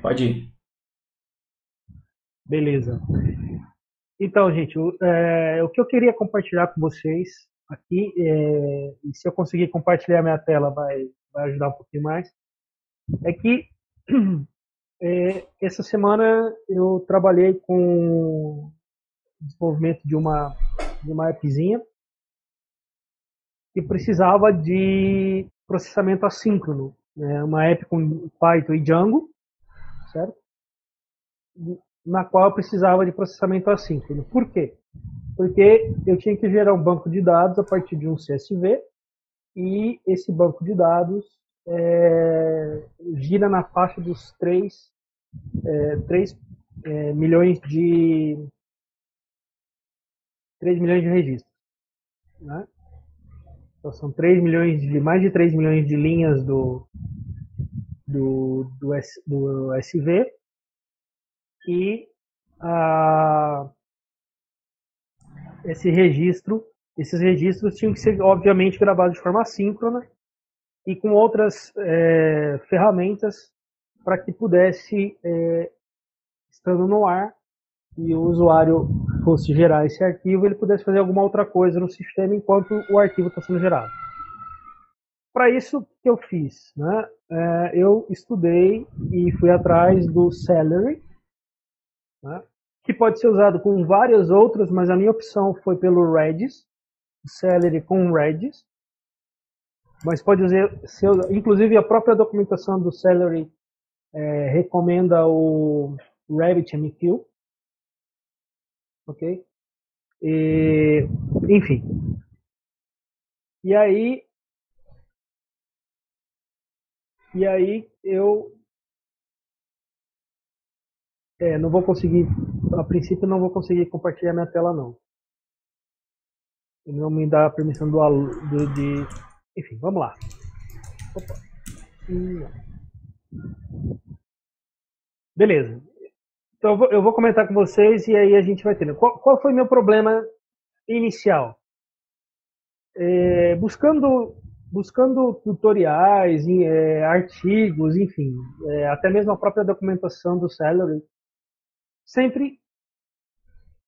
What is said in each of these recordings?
Pode ir. Beleza. Então, gente, o que eu queria compartilhar com vocês aqui, e se eu conseguir compartilhar minha tela vai ajudar um pouquinho mais, é que essa semana eu trabalhei com o desenvolvimento de uma appzinha que precisava de processamento assíncrono, né? Uma app com Python e Django, certo? Na qual eu precisava de processamento assíncrono. Por quê? Porque eu tinha que gerar um banco de dados a partir de um CSV e esse banco de dados gira na faixa dos 3 milhões de 3 milhões de registros, né? Então são 3 milhões de mais de 3 milhões de linhas do SV e a, esse registro, esses registros tinham que ser obviamente gravados de forma assíncrona e com outras ferramentas para que pudesse, estando no ar, e o usuário fosse gerar esse arquivo, ele pudesse fazer alguma outra coisa no sistema enquanto o arquivo está sendo gerado. Para isso que eu fiz, né? Eu estudei e fui atrás do Celery, né? Que pode ser usado com várias outras, mas a minha opção foi pelo Redis, Celery com Redis, mas pode ser, inclusive a própria documentação do Celery recomenda o RabbitMQ, ok? E, enfim. E aí, eu não vou conseguir, a princípio não vou conseguir compartilhar minha tela não. Não me dá a permissão de. Enfim, vamos lá. Opa. Beleza. Então eu vou comentar com vocês e aí a gente vai ter. Qual foi meu problema inicial? Buscando tutoriais, artigos, enfim, até mesmo a própria documentação do Celery, sempre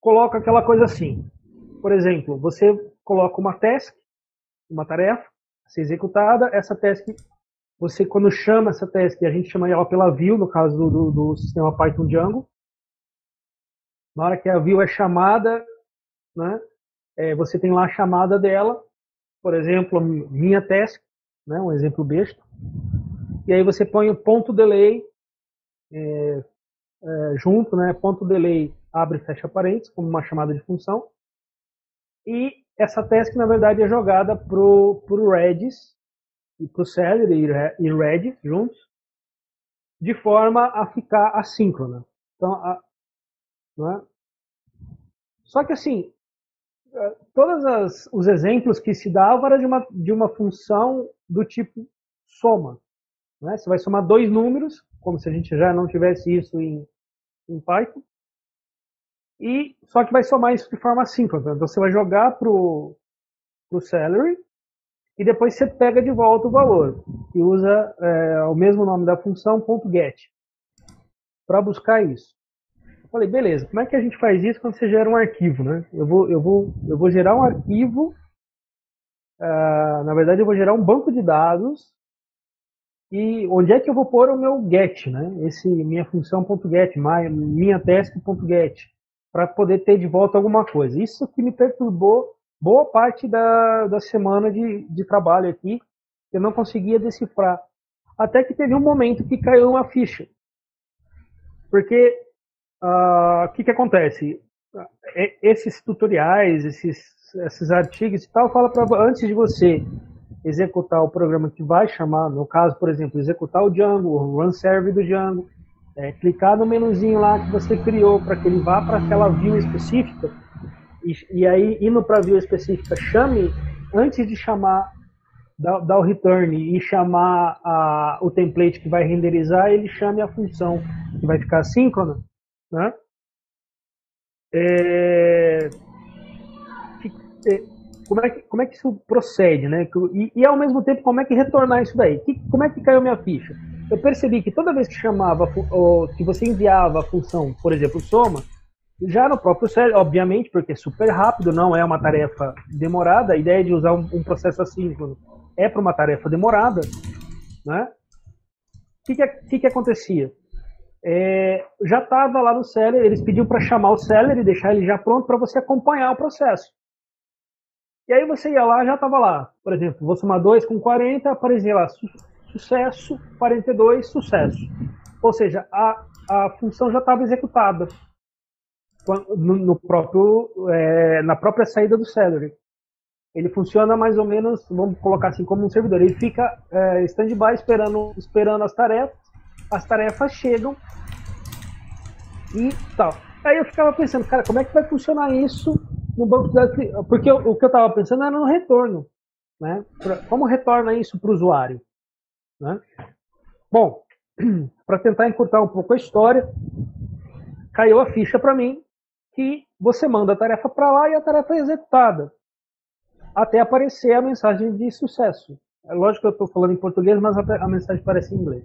coloca aquela coisa assim. Por exemplo, você coloca uma task, uma tarefa a ser executada, essa task, você quando chama essa task, a gente chama ela pela view, no caso do sistema Python Django, na hora que a view é chamada, né, você tem lá a chamada dela, por exemplo, minha task, né, um exemplo besta, e aí você põe o ponto delay junto, né, ponto delay abre e fecha parênteses, como uma chamada de função, e essa task, na verdade, é jogada pro Redis, e pro Celery e Redis juntos, de forma a ficar assíncrona. Então, né? Só que assim, todos os exemplos que se davam era de uma função do tipo soma. Né? Você vai somar dois números, como se a gente já não tivesse isso em Python, e só que vai somar isso de forma assíncrona. Então você vai jogar pro Celery e depois você pega de volta o valor e usa o mesmo nome da função .get para buscar isso. Eu falei, beleza, como é que a gente faz isso quando você gera um arquivo, né? Eu vou gerar um arquivo, na verdade eu vou gerar um banco de dados e onde é que eu vou pôr o meu get, né? Minha função .get, minha task.get, para poder ter de volta alguma coisa. Isso que me perturbou boa parte da semana de trabalho aqui, eu não conseguia decifrar. Até que teve um momento que caiu uma ficha. Porque o que acontece? Esses tutoriais, esses artigos e tal, fala para antes de você executar o programa que vai chamar, no caso, por exemplo, executar o Django, o run serve do Django, clicar no menuzinho lá que você criou para que ele vá para aquela view específica e aí indo para a view específica chame antes de chamar dar o return e chamar o template que vai renderizar, ele chame a função que vai ficar assíncrona, né? É, como é que isso procede, né? E ao mesmo tempo, como é que retornar isso daí? Como é que caiu minha ficha? eu percebi que toda vez que chamava, ou que você enviava a função, por exemplo, soma, já no próprio Celery, obviamente, porque é super rápido, não é uma tarefa demorada, a ideia de usar um processo assíncrono é para uma tarefa demorada, né? O que acontecia? Já estava lá no Celery, eles pediam para chamar o Celery e deixar ele já pronto para você acompanhar o processo. E aí você ia lá, já estava lá. Por exemplo, vou somar 2 com 40, aparecia lá, sucesso, 42, sucesso. Ou seja, a função já estava executada na própria saída do Celery. Ele funciona mais ou menos, vamos colocar assim, como um servidor. Ele fica stand-by esperando as tarefas chegam e tal. Aí eu ficava pensando, cara, como é que vai funcionar isso no banco de dados? Porque o que eu estava pensando era no retorno, né? Como retorna isso para o usuário, né? Bom, para tentar encurtar um pouco a história, caiu a ficha para mim que você manda a tarefa para lá e a tarefa é executada até aparecer a mensagem de sucesso. É lógico que eu estou falando em português, mas a mensagem aparece em inglês,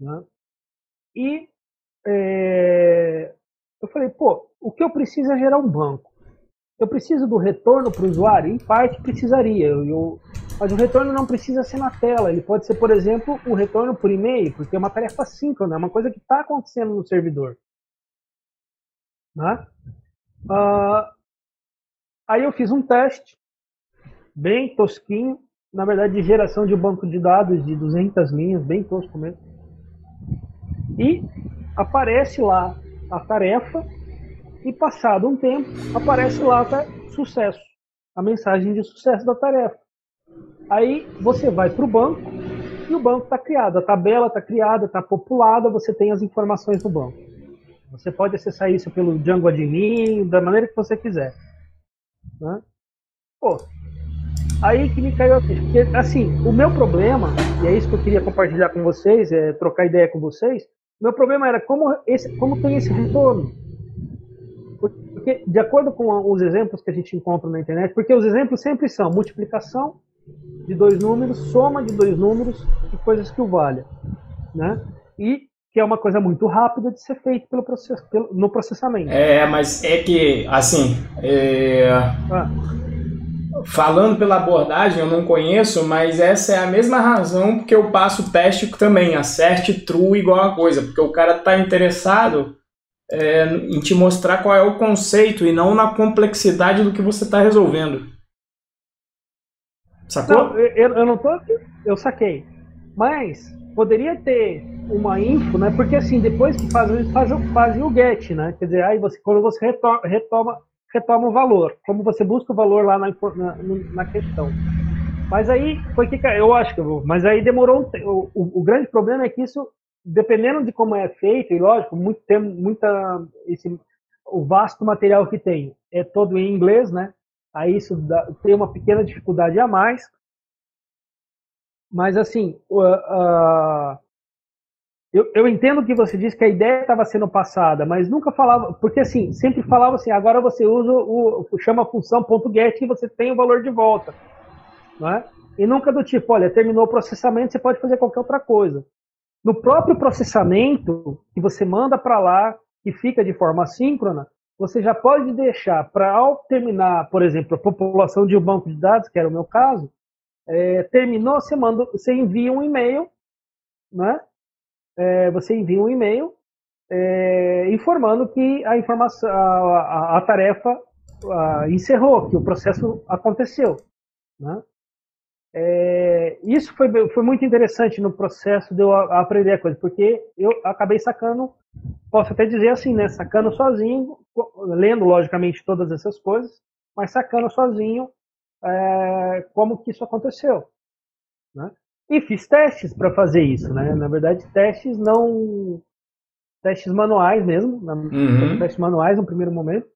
né? E eu falei, pô, o que eu preciso é gerar um banco. Eu preciso do retorno para o usuário? Em parte precisaria, mas o retorno não precisa ser na tela. Ele pode ser, por exemplo, o retorno por e-mail, porque é uma tarefa síncrona, é uma coisa que está acontecendo no servidor, né? Aí eu fiz um teste, bem tosquinho, na verdade de geração de um banco de dados de 200 linhas, bem tosco mesmo. E aparece lá a tarefa e passado um tempo aparece lá sucesso, a mensagem de sucesso da tarefa. Aí você vai para o banco e o banco está criado, a tabela está criada, está populada, você tem as informações do banco. Você pode acessar isso pelo Django Admin, da maneira que você quiser, né? Pô, aí que me caiu a ficha. Porque, assim, o meu problema, e é isso que eu queria compartilhar com vocês, trocar ideia com vocês, o meu problema era como tem esse retorno. Porque, de acordo com os exemplos que a gente encontra na internet, porque os exemplos sempre são multiplicação de 2 números, soma de 2 números e coisas que o valha, né? E que é uma coisa muito rápida de ser feito no processamento. Mas é que, assim, falando pela abordagem, eu não conheço, mas essa é a mesma razão porque eu passo o teste também, acerte true igual a coisa, porque o cara está interessado em te mostrar qual é o conceito e não na complexidade do que você está resolvendo. Sacou? Não, eu não tô. Eu saquei. Mas poderia ter uma info, né? Porque assim, depois que fazem o get, né? Quer dizer, aí quando você retoma o valor, como você busca o valor lá na questão. Mas aí foi que eu acho que mas aí demorou o grande problema é que isso, dependendo de como é feito, e lógico, o vasto material que tem é todo em inglês, né? Aí isso tem uma pequena dificuldade a mais. Mas assim, eu entendo que você disse que a ideia estava sendo passada, mas nunca falava, porque assim, sempre falava assim, agora você usa chama a função .get e você tem o valor de volta, né? E nunca do tipo, olha, terminou o processamento, você pode fazer qualquer outra coisa. No próprio processamento que você manda para lá, que fica de forma assíncrona, você já pode deixar para, ao terminar, por exemplo, a população de um banco de dados, que era o meu caso, terminou, você envia um e-mail, né? Você envia um e-mail informando que a tarefa encerrou, que o processo aconteceu, né? Isso foi muito interessante no processo de eu aprender a coisa, porque eu acabei sacando, posso até dizer assim, né? Sacando sozinho, lendo logicamente todas essas coisas, mas sacando sozinho como que isso aconteceu, né? E fiz testes para fazer isso, né? Na verdade, testes manuais mesmo, testes manuais no primeiro momento,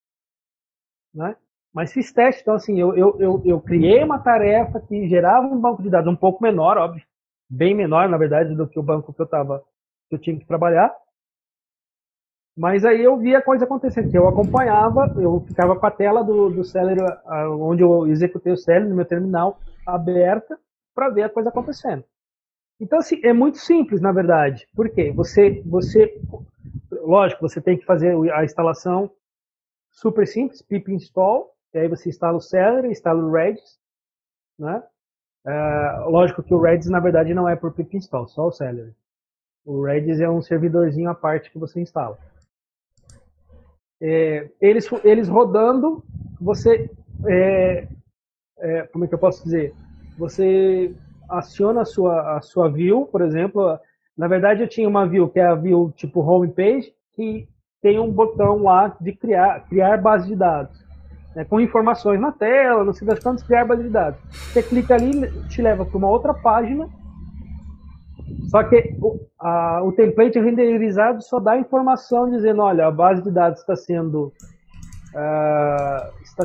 né? Mas fiz testes, então assim, eu criei uma tarefa que gerava um banco de dados um pouco menor, óbvio, bem menor, na verdade, do que o banco que eu tinha que trabalhar. Mas aí eu via a coisa acontecendo, que eu acompanhava, eu ficava com a tela do Celery, onde eu executei o Celery no meu terminal, aberta, para ver a coisa acontecendo, Então, assim, é muito simples, na verdade. Por quê? Lógico, você tem que fazer a instalação super simples, pip install, e aí você instala o Celery, instala o Redis, né? Lógico que o Redis, na verdade, não é por pip install, só o Celery. O Redis é um servidorzinho à parte que você instala. Eles rodando, você... como é que eu posso dizer? Você aciona a sua view, por exemplo. Na verdade, eu tinha uma view que é a view tipo homepage, que tem um botão lá de criar base de dados, né, com informações na tela, não sei das quantas, criar base de dados. Você clica ali, te leva para uma outra página, só que o template renderizado só dá informação dizendo, olha, a base de dados está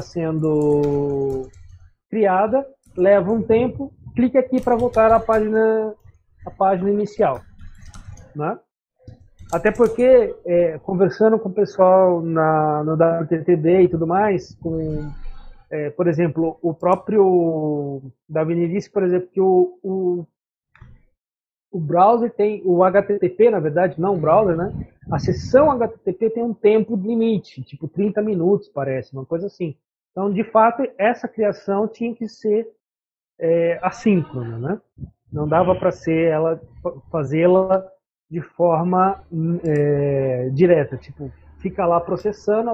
sendo criada, leva um tempo, clique aqui para voltar à página inicial, né? Até porque, conversando com o pessoal no WTTD e tudo mais, por exemplo, o próprio Davini disse, por exemplo, que o browser tem, o HTTP, na verdade, não o browser, né? A sessão HTTP tem um tempo limite, tipo 30 minutos, parece, uma coisa assim. Então, de fato, essa criação tinha que ser assíncrona, né? Não dava para fazê-la de forma direta, tipo, fica lá processando,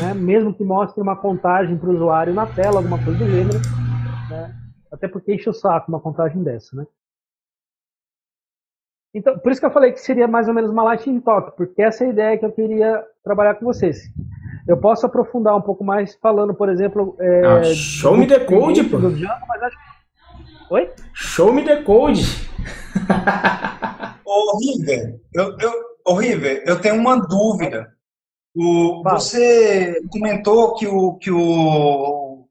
né? Mesmo que mostre uma contagem para o usuário na tela, alguma coisa do gênero, né? Até porque enche o saco uma contagem dessa, né? Então, por isso que eu falei que seria mais ou menos uma Lightning Talk, porque essa é a ideia que eu queria trabalhar com vocês. Eu posso aprofundar um pouco mais falando, por exemplo... show me the code, pô. Do Django, mas acho... Oi? Show me the code. Ô, River, eu tenho uma dúvida. Você comentou que o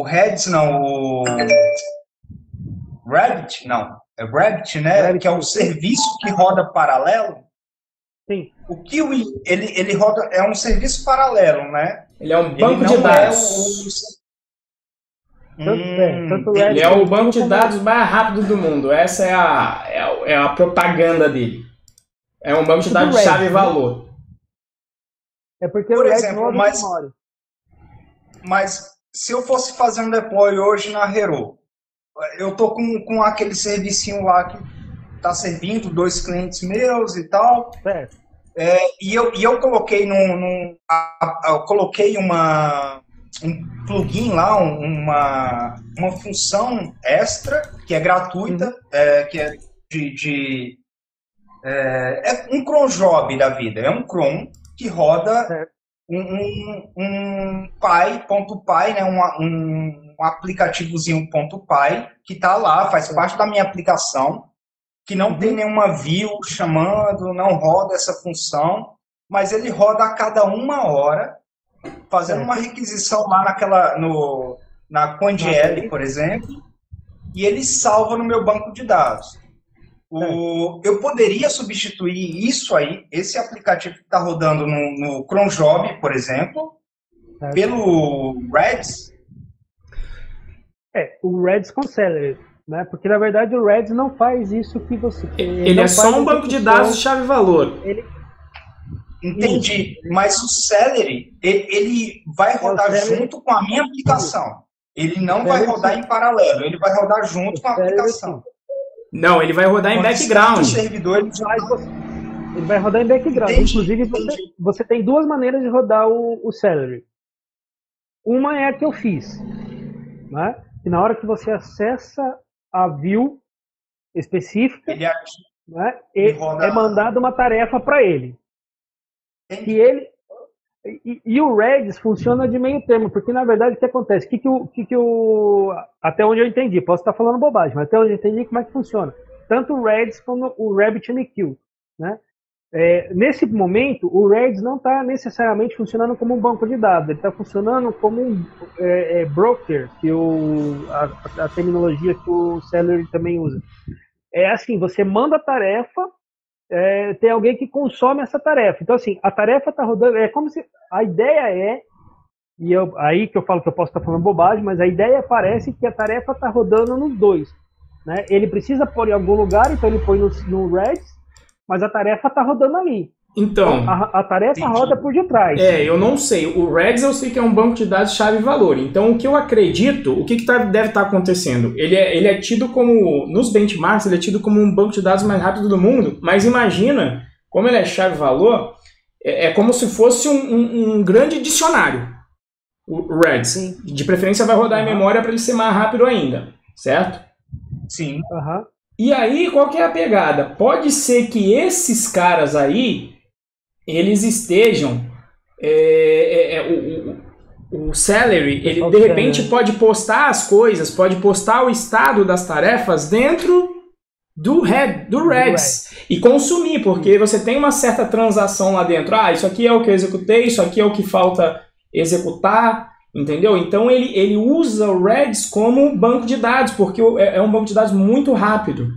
Redis, não, o Rabbit, não, é Rabbit, né? Rabbit, que é o serviço que roda paralelo. Sim. O Kiwi, ele roda, é um serviço paralelo, né? Ele é um banco de dados. Ele é o banco de dados mais rápido do mundo. Essa é a propaganda dele. É um banco de dados de chave e valor. É porque por exemplo, mas se eu fosse fazer um deploy hoje na Hero, eu tô com aquele servicinho lá que tá servindo 2 clientes meus e tal. Certo. E eu coloquei eu coloquei um plugin lá, uma função extra que é gratuita, que é é um cron job da vida, é um cron que roda um .py, né, um aplicativozinho .py que está lá, faz parte da minha aplicação, que não tem nenhuma view chamando, não roda essa função, mas ele roda a cada 1 hora, fazendo uma requisição lá na CoinGL, por exemplo, e ele salva no meu banco de dados. Eu poderia substituir isso aí, esse aplicativo que está rodando no cronjob, por exemplo, pelo Redis? O Redis com Celery, né? Porque na verdade o Redis não faz isso que você... Ele é só um banco de dados de chave e valor. Entendi, mas o Celery, ele vai rodar junto com a minha aplicação. Ele não vai rodar em paralelo, ele vai rodar junto com a aplicação. Não, ele vai rodar em background. Ele vai rodar em background. Inclusive, você tem 2 maneiras de rodar o Celery. Uma é a que eu fiz, né? Que na hora que você acessa a view específica, né, é mandada uma tarefa para ele. E o Redis funciona de meio termo, porque na verdade o que acontece? Até onde eu entendi, posso estar falando bobagem, mas até onde eu entendi como é que funciona. Tanto o Redis como o RabbitMQ, né? Nesse momento, o Redis não está necessariamente funcionando como um banco de dados, ele está funcionando como um broker, que a terminologia que o Celery também usa. É assim, você manda a tarefa, tem alguém que consome essa tarefa. Então, assim, a tarefa está rodando, é como se... A ideia aí que eu falo que eu posso estar falando bobagem, mas a ideia parece que a tarefa está rodando nos dois. né? Ele precisa pôr em algum lugar, então ele põe no Redis, mas a tarefa está rodando ali. Então, a tarefa roda por detrás. Eu não sei. O Redis eu sei que é um banco de dados chave e valor. Então, o que eu acredito, o que deve estar acontecendo? Ele é tido como, nos benchmarks, ele é tido como um banco de dados mais rápido do mundo, mas imagina, como ele é chave e valor, é como se fosse um grande dicionário, o Redis. Sim. De preferência vai rodar em memória para ele ser mais rápido ainda, certo? Sim. E aí, qual que é a pegada? Pode ser que esses caras aí, eles estejam... o Celery, ele de repente pode postar as coisas, pode postar o estado das tarefas dentro do Redis e consumir, porque você tem uma certa transação lá dentro. Isso aqui é o que eu executei, isso aqui é o que falta executar, entendeu? Então ele usa o Redis como banco de dados, porque é um banco de dados muito rápido,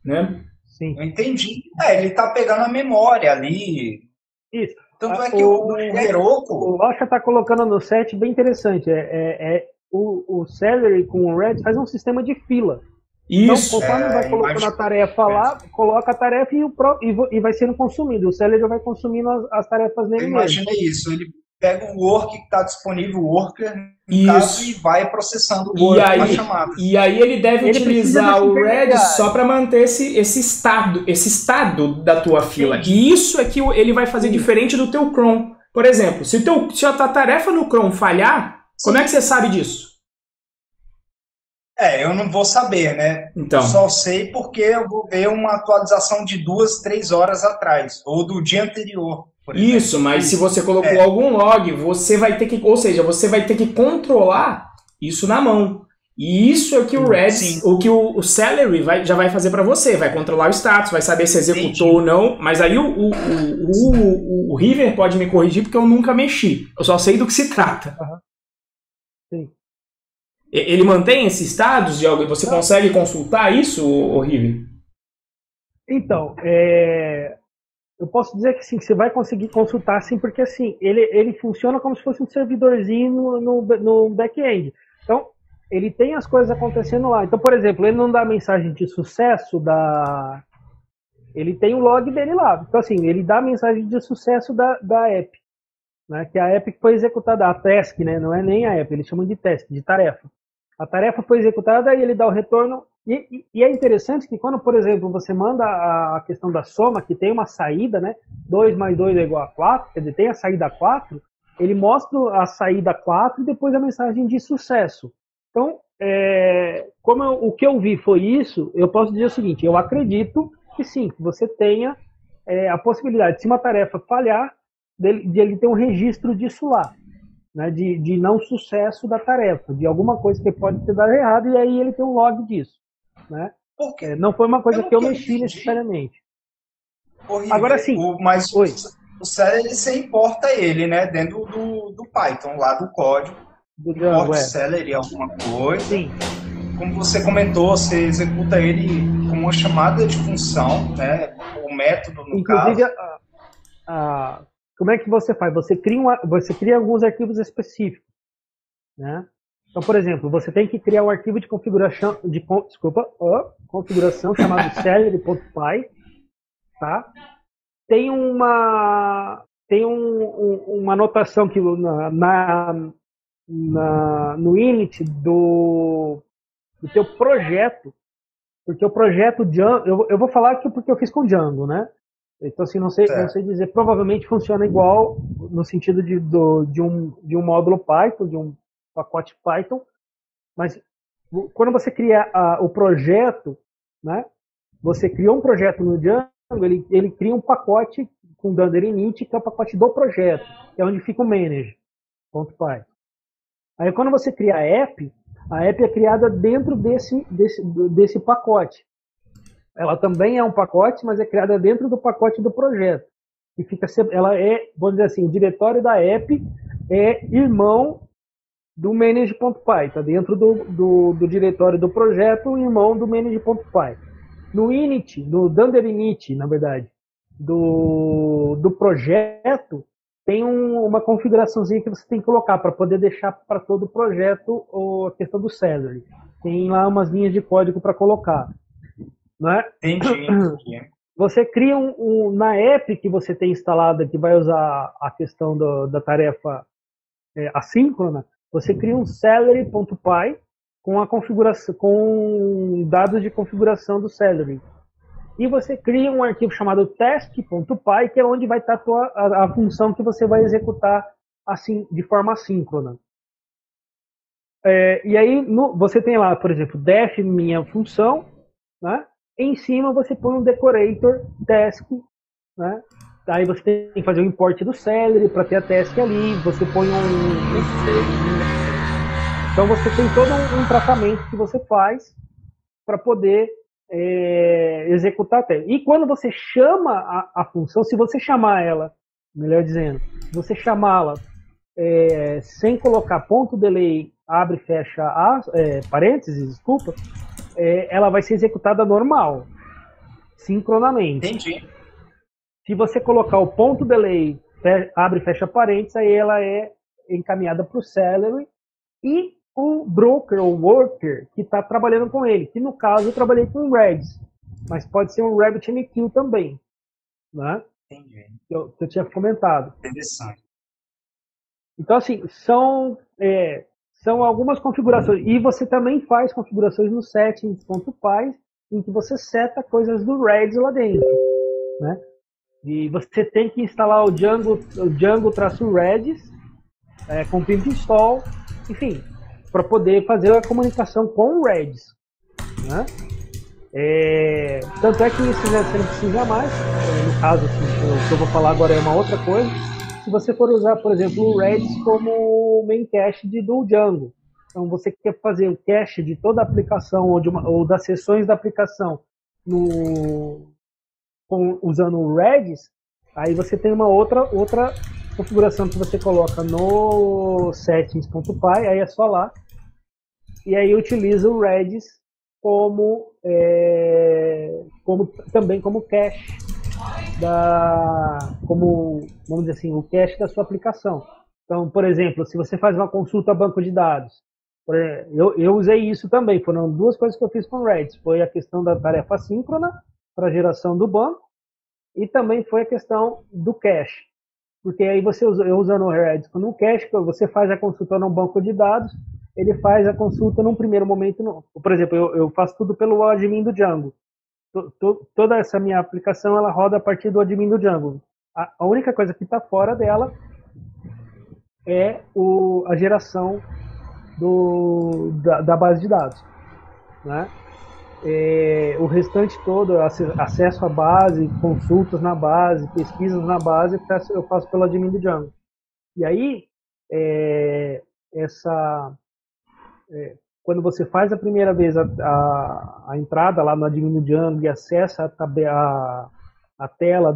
né? Sim. Eu entendi. Ele está pegando a memória ali. Isso. Tanto é que o Heroku... O Rocha está colocando no set bem interessante. O Celery com o Redis faz um sistema de fila. Isso. Então, conforme vai colocando a tarefa lá, coloca a tarefa e vai sendo consumido. O Celery vai consumindo as tarefas nele mesmo. Imaginei isso. Ele pega o work que está disponível, o worker, no caso, e vai processando o work na chamada. E aí ele deve utilizar o Redis só para manter esse estado da tua fila. E isso é que ele vai fazer diferente do teu cron. Por exemplo, se a tua tarefa no cron falhar, como é que você sabe disso? Eu não vou saber, né? Então. Eu só sei porque eu vou ver uma atualização de 2, 3 horas atrás, ou do dia anterior. Isso, mas se você colocou algum log, você vai ter que controlar isso na mão. E isso é o que o Redis, o que o Celery já vai fazer para você, vai controlar o status, vai saber se executou ou não, mas aí o River pode me corrigir porque eu nunca mexi, eu só sei do que se trata. Sim. Ele mantém esses status de algo, você consegue consultar isso, o River? Então, eu posso dizer que sim, que você vai conseguir consultar sim, porque assim, ele funciona como se fosse um servidorzinho no back-end. Então, ele tem as coisas acontecendo lá. Então, por exemplo, ele não dá mensagem de sucesso ele tem o log dele lá. Então, assim, ele dá a mensagem de sucesso da app, né? Que a app foi executada, a task, né? Não é nem a app, eles chamam de task, de tarefa. A tarefa foi executada e ele dá o retorno. E é interessante que quando, por exemplo, você manda a questão da soma, que tem uma saída, né? 2 mais 2 é igual a 4, quer dizer, tem a saída 4, ele mostra a saída 4 e depois a mensagem de sucesso. Então, o que eu vi foi isso, eu posso dizer o seguinte, eu acredito que sim, que você tenha a possibilidade, se uma tarefa falhar, de ele ter um registro disso lá. Né, de não sucesso da tarefa, de alguma coisa que pode ter dado errado, e aí ele tem um log disso. Né? Não foi uma coisa que eu mexi necessariamente. Agora sim. Mas o Celery, você importa ele, né? Dentro do Python, lá do código. Do Django, Celery, alguma coisa. Sim. Como você comentou, você executa ele com uma chamada de função, né? O método, no Inclusive, caso. Como é que você faz? Você cria alguns arquivos específicos, né? Então, por exemplo, você tem que criar um arquivo de configuração, configuração chamado celery.py, tá? Tem uma anotação que no init do teu projeto, porque o projeto Django, eu vou falar aqui porque eu fiz com Django, né? Então, assim, não sei dizer, provavelmente funciona igual no sentido de um módulo Python, de um pacote Python, mas quando você cria o projeto, né, você criou um projeto no Django, ele cria um pacote com Dunder init, que é o pacote do projeto, que é onde fica o manage.py. Aí quando você cria a app é criada dentro desse pacote. Ela também é um pacote, mas é criada dentro do pacote do projeto. E ela vamos dizer assim, o diretório da app é irmão do manage.py. Está dentro do diretório do projeto, irmão do manage.py. No init, no Dunder init, na verdade, do projeto, tem uma configuraçãozinha que você tem que colocar para poder deixar para todo o projeto a questão do Celery. tem lá umas linhas de código para colocar, né? Entendi. Você cria na app que você tem instalada, que vai usar a questão da tarefa assíncrona, você cria um salary.py com a configuração, com dados de configuração do salary. E você cria um arquivo chamado test.py, que é onde vai estar a função que você vai executar assim, de forma assíncrona. E aí você tem lá, por exemplo, def minha função, né? Em cima você põe um decorator task, né? Aí você tem que fazer o import do salary para ter a task ali, você põe então você tem todo um tratamento que você faz para poder executar a task. E quando você chama a função, se você chamar ela, melhor dizendo, se você chamá-la sem colocar ponto delay, abre e fecha parênteses, desculpa, ela vai ser executada normal, sincronamente. Entendi. Se você colocar o ponto delay, abre e fecha parênteses, aí ela é encaminhada para o salary e o broker ou worker que está trabalhando com ele, que no caso eu trabalhei com o Redis, mas pode ser um RabbitMQ também, né? Entendi. Que eu tinha comentado. Interessante. Então, assim, são algumas configurações. E você também faz configurações no settings.py, em que você seta coisas do Redis lá dentro, né? E você tem que instalar o Django-Redis com pimp install, enfim, para poder fazer a comunicação com o Redis, né? Tanto é que você não precisa mais, no caso, assim, o que eu vou falar agora é uma outra coisa. Se você for usar, por exemplo, o Redis como main cache do Django, então você quer fazer o cache de toda a aplicação ou das sessões da aplicação usando o Redis, aí você tem uma outra configuração que você coloca no settings.py, aí é só lá, e aí utiliza o Redis também como cache vamos dizer assim, o cache da sua aplicação. Então, por exemplo, se você faz uma consulta a banco de dados, eu usei isso também, foram duas coisas que eu fiz com o Redis, foi a questão da tarefa assíncrona para geração do banco e também foi a questão do cache, porque aí eu usando o Redis como um cache, você faz a consulta no banco de dados, ele faz a consulta num primeiro momento, por exemplo, eu faço tudo pelo admin do Django. Toda essa minha aplicação ela roda a partir do admin do Django. A única coisa que está fora dela é a geração da base de dados, né? O restante todo, acesso à base, consultas na base, pesquisas na base, eu faço pelo admin do Django. E aí, quando você faz a primeira vez a entrada lá no admin do Django e acessa a tela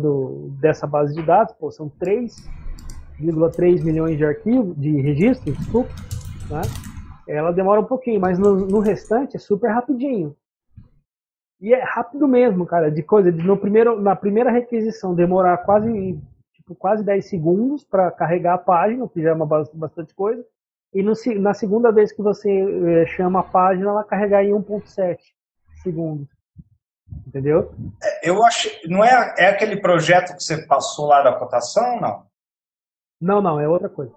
dessa base de dados, são 3,3 milhões de arquivos, de registros, desculpa, né? Ela demora um pouquinho, mas no restante é super rapidinho. E é rápido mesmo, cara, na primeira requisição demorar quase 10 segundos para carregar a página, que já é bastante coisa. E na segunda vez que você chama a página, ela carregar em 1.7 segundos. Entendeu? Eu acho. Não é aquele projeto que você passou lá da cotação, não? Não, é outra coisa.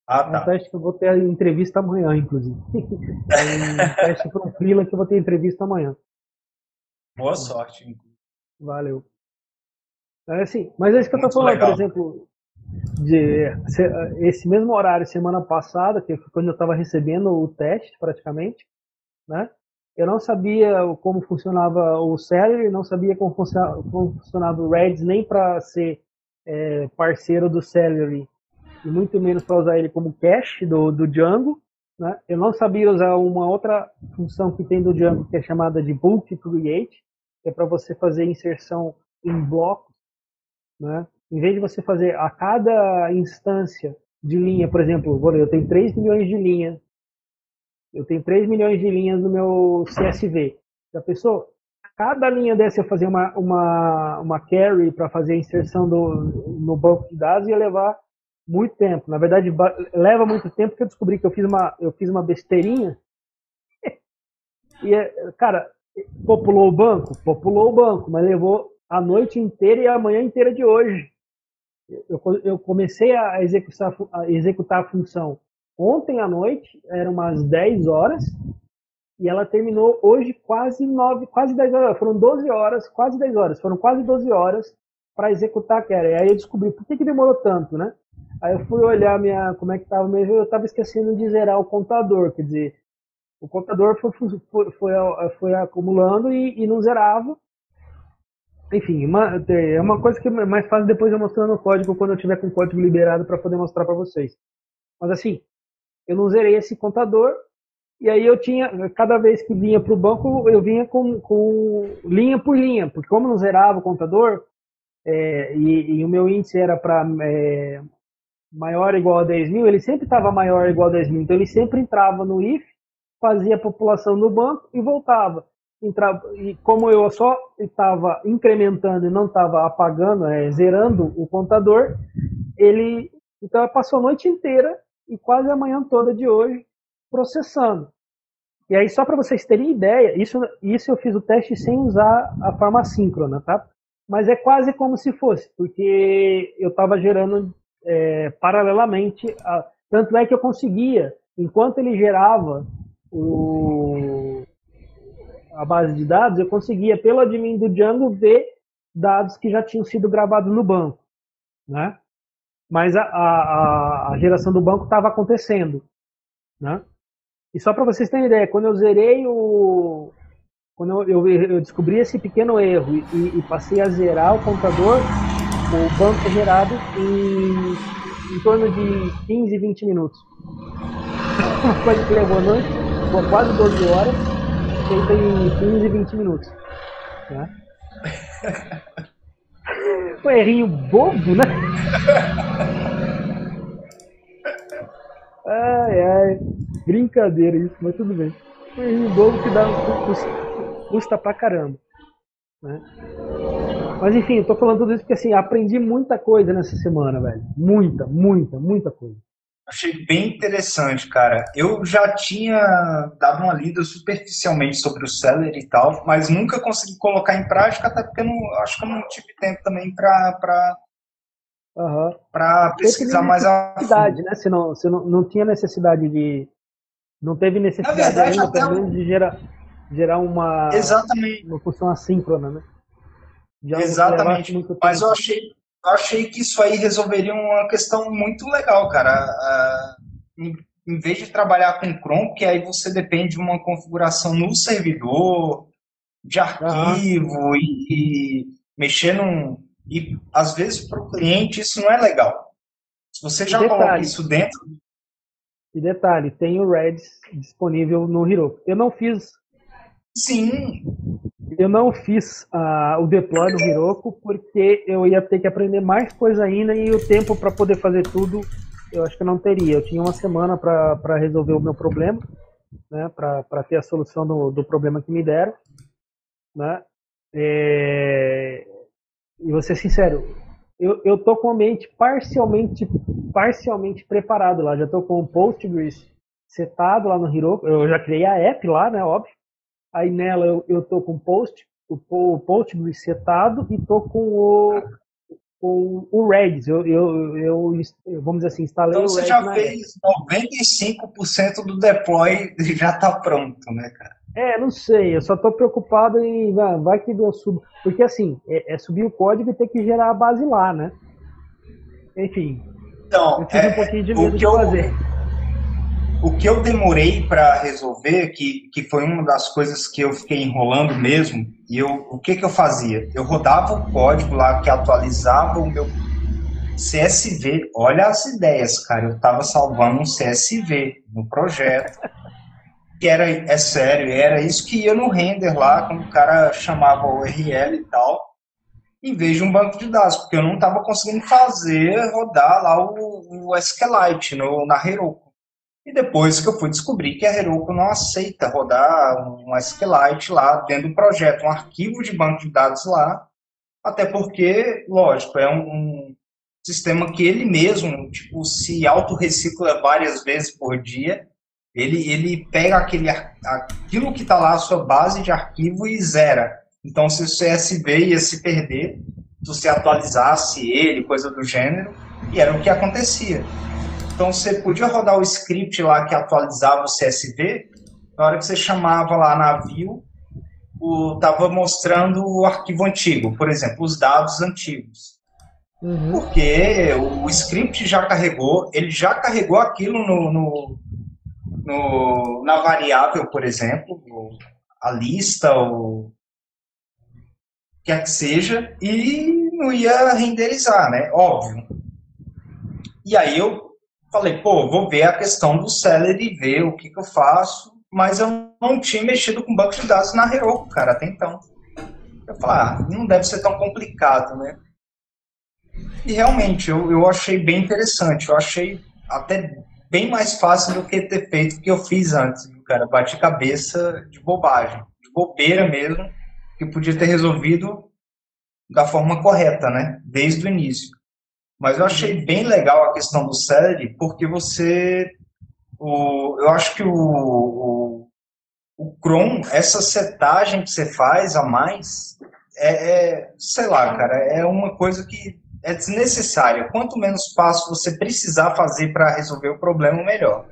Ah, tá. É um teste que eu vou ter entrevista amanhã, inclusive. É um teste para um freela que eu vou ter entrevista amanhã. Boa sorte. Valeu. Assim, mas é isso que eu tô falando, legal. por exemplo, esse mesmo horário, semana passada, que foi quando eu estava recebendo o teste, praticamente, né? Eu não sabia como funcionava o Celery, não sabia como funcionava o Redis, nem para ser parceiro do Celery, e muito menos para usar ele como cache do Django, né? Eu não sabia usar uma outra função que tem do Django, que é chamada de bulk create, que é para você fazer inserção em blocos, né? Em vez de você fazer a cada instância de linha, por exemplo, eu tenho 3 milhões de linhas, eu tenho 3 milhões de linhas no meu CSV. Já pensou? Cada linha dessa eu fazer uma query para fazer a inserção no banco de dados ia levar muito tempo. Na verdade, leva muito tempo porque eu descobri que eu fiz uma besteirinha E, cara, populou o banco? Populou o banco, mas levou a noite inteira e a manhã inteira de hoje. Eu comecei a executar a função ontem à noite, eram umas 10 horas, e ela terminou hoje quase 10 horas. Foram 12 horas, quase 10 horas. Foram quase 12 horas para executar a query. Aí eu descobri por que demorou tanto, né? Aí eu fui olhar como é que estava mesmo, eu estava esquecendo de zerar o contador, quer dizer, o contador foi acumulando e não zerava. Enfim, é uma coisa que é mais fácil depois eu mostrando no código quando eu tiver com o código liberado para poder mostrar para vocês. Mas assim, eu não zerei esse contador e aí eu tinha, cada vez que vinha para o banco, eu vinha com linha por linha, porque como não zerava o contador, e o meu índice era para maior ou igual a 10 mil, ele sempre estava maior ou igual a 10 mil, então ele sempre entrava no if, fazia a população do banco e voltava. E como eu só estava incrementando e não estava apagando, zerando o contador, então passou a noite inteira e quase a manhã toda de hoje processando. E aí, só para vocês terem ideia, isso eu fiz o teste sem usar a forma assíncrona, tá? Mas é quase como se fosse, porque eu estava gerando paralelamente, tanto é que eu conseguia, enquanto ele gerava a base de dados, eu conseguia, pelo admin do Django, ver dados que já tinham sido gravados no banco, né? Mas a geração do banco estava acontecendo, né? E só para vocês terem ideia, quando eu zerei quando eu descobri esse pequeno erro e passei a zerar o contador, o banco é gerado em torno de 15, 20 minutos. Uma coisa que levou a noite, quase 12 horas, feita em 15, 20 minutos. Né? Um errinho bobo, né? Ai, brincadeira isso, mas tudo bem. Um errinho bobo que custa pra caramba. Né? Mas enfim, eu tô falando tudo isso porque assim, aprendi muita coisa nessa semana, velho. Muita coisa. Achei bem interessante, cara. Eu já tinha dado uma lida superficialmente sobre o Celery e tal, mas nunca consegui colocar em prática, até porque acho que eu não tive tempo também para pesquisar mais a fundo. Né? Você não tinha necessidade de... Não teve necessidade, na verdade, ainda, pelo menos, de gerar uma função assíncrona, né? Exatamente. Mas eu achei que isso aí resolveria uma questão muito legal, cara. Em vez de trabalhar com Chrome, que aí você depende de uma configuração no servidor, de arquivo e mexer E às vezes para o cliente isso não é legal. Se você já coloca isso dentro... E detalhe, tem o Redis disponível no Heroku. Eu não fiz... Sim. Eu não fiz o deploy no Heroku porque eu ia ter que aprender mais coisa ainda e o tempo para poder fazer tudo eu acho que eu não teria. Eu tinha uma semana para resolver o meu problema, né, para ter a solução do problema que me deram. Né? E vou ser sincero, eu tô com a mente parcialmente preparado lá. Já tô com o Postgres setado lá no Heroku. Eu já criei a app lá, né, óbvio. Aí nela eu tô com o Postgres setado e tô com o Redis. Eu vamos dizer assim, instalei então, o Redis. Então você já fez 95% do deploy e já tá pronto, né, cara? Não sei, eu só tô preocupado em vai que eu subo. Porque assim, subir o código e ter que gerar a base lá, né? Enfim. Então, eu tive um pouquinho de medo de fazer. O que eu demorei para resolver, que foi uma das coisas que eu fiquei enrolando mesmo, o que eu fazia? Eu rodava o código lá que atualizava o meu CSV. Olha as ideias, cara. Eu estava salvando um CSV no projeto. É sério, era isso que ia no render lá, quando o cara chamava o URL e tal, em vez de um banco de dados, porque eu não estava conseguindo rodar lá o SQLite na Heroku. E depois que eu fui descobrir que a Heroku não aceita rodar um SQLite lá dentro do projeto, um arquivo de banco de dados lá, até porque, lógico, é um sistema que ele mesmo se autorrecicla várias vezes por dia. ele pega aquilo que está lá, a sua base de arquivo, e zera. Então, se o CSV ia se perder, se você atualizasse ele, coisa do gênero, e era o que acontecia. Então, você podia rodar o script lá que atualizava o CSV, na hora que você chamava lá na view, estava mostrando o arquivo antigo, por exemplo, os dados antigos. Porque o script já carregou, ele já carregou aquilo na variável, por exemplo, a lista, o quer que seja, e não ia renderizar, né? Óbvio. E aí eu falei, pô, vou ver a questão do Celery, ver o que eu faço, mas eu não tinha mexido com banco de dados na Heroku, cara, até então. Eu falei, não deve ser tão complicado, né? E realmente, eu achei bem interessante, eu achei até bem mais fácil do que ter feito o que eu fiz antes, cara. Bati cabeça de bobagem, de bobeira mesmo, que podia ter resolvido da forma correta, né? Desde o início. Mas eu achei bem legal a questão do Celery, porque eu acho que o Chrome, essa setagem que você faz a mais, sei lá, cara, é uma coisa que é desnecessária. Quanto menos passo você precisar fazer para resolver o problema, melhor.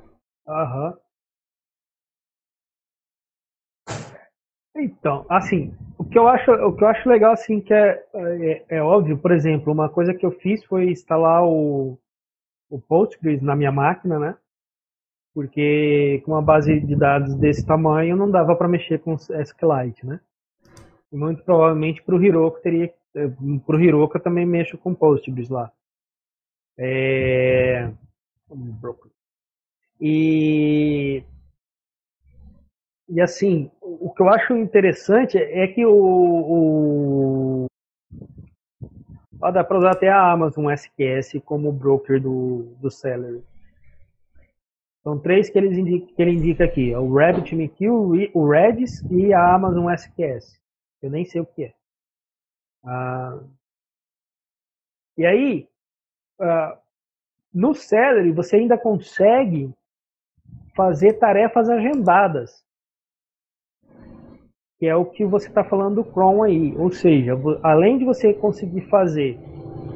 Então, assim, o que eu acho legal, assim, que é óbvio, por exemplo, uma coisa que eu fiz foi instalar o Postgres na minha máquina, né? Porque com uma base de dados desse tamanho não dava para mexer com SQLite, né? E muito provavelmente para o Heroku eu também mexo com Postgres lá. E assim, o que eu acho interessante é que dá para usar até a Amazon SQS como broker do Celery. São três que ele indica aqui: o RabbitMQ, o Redis e a Amazon SQS. Eu nem sei o que é. E aí, no Celery, você ainda consegue fazer tarefas agendadas, que é o que você está falando do Chrome aí. Ou seja, além de você conseguir fazer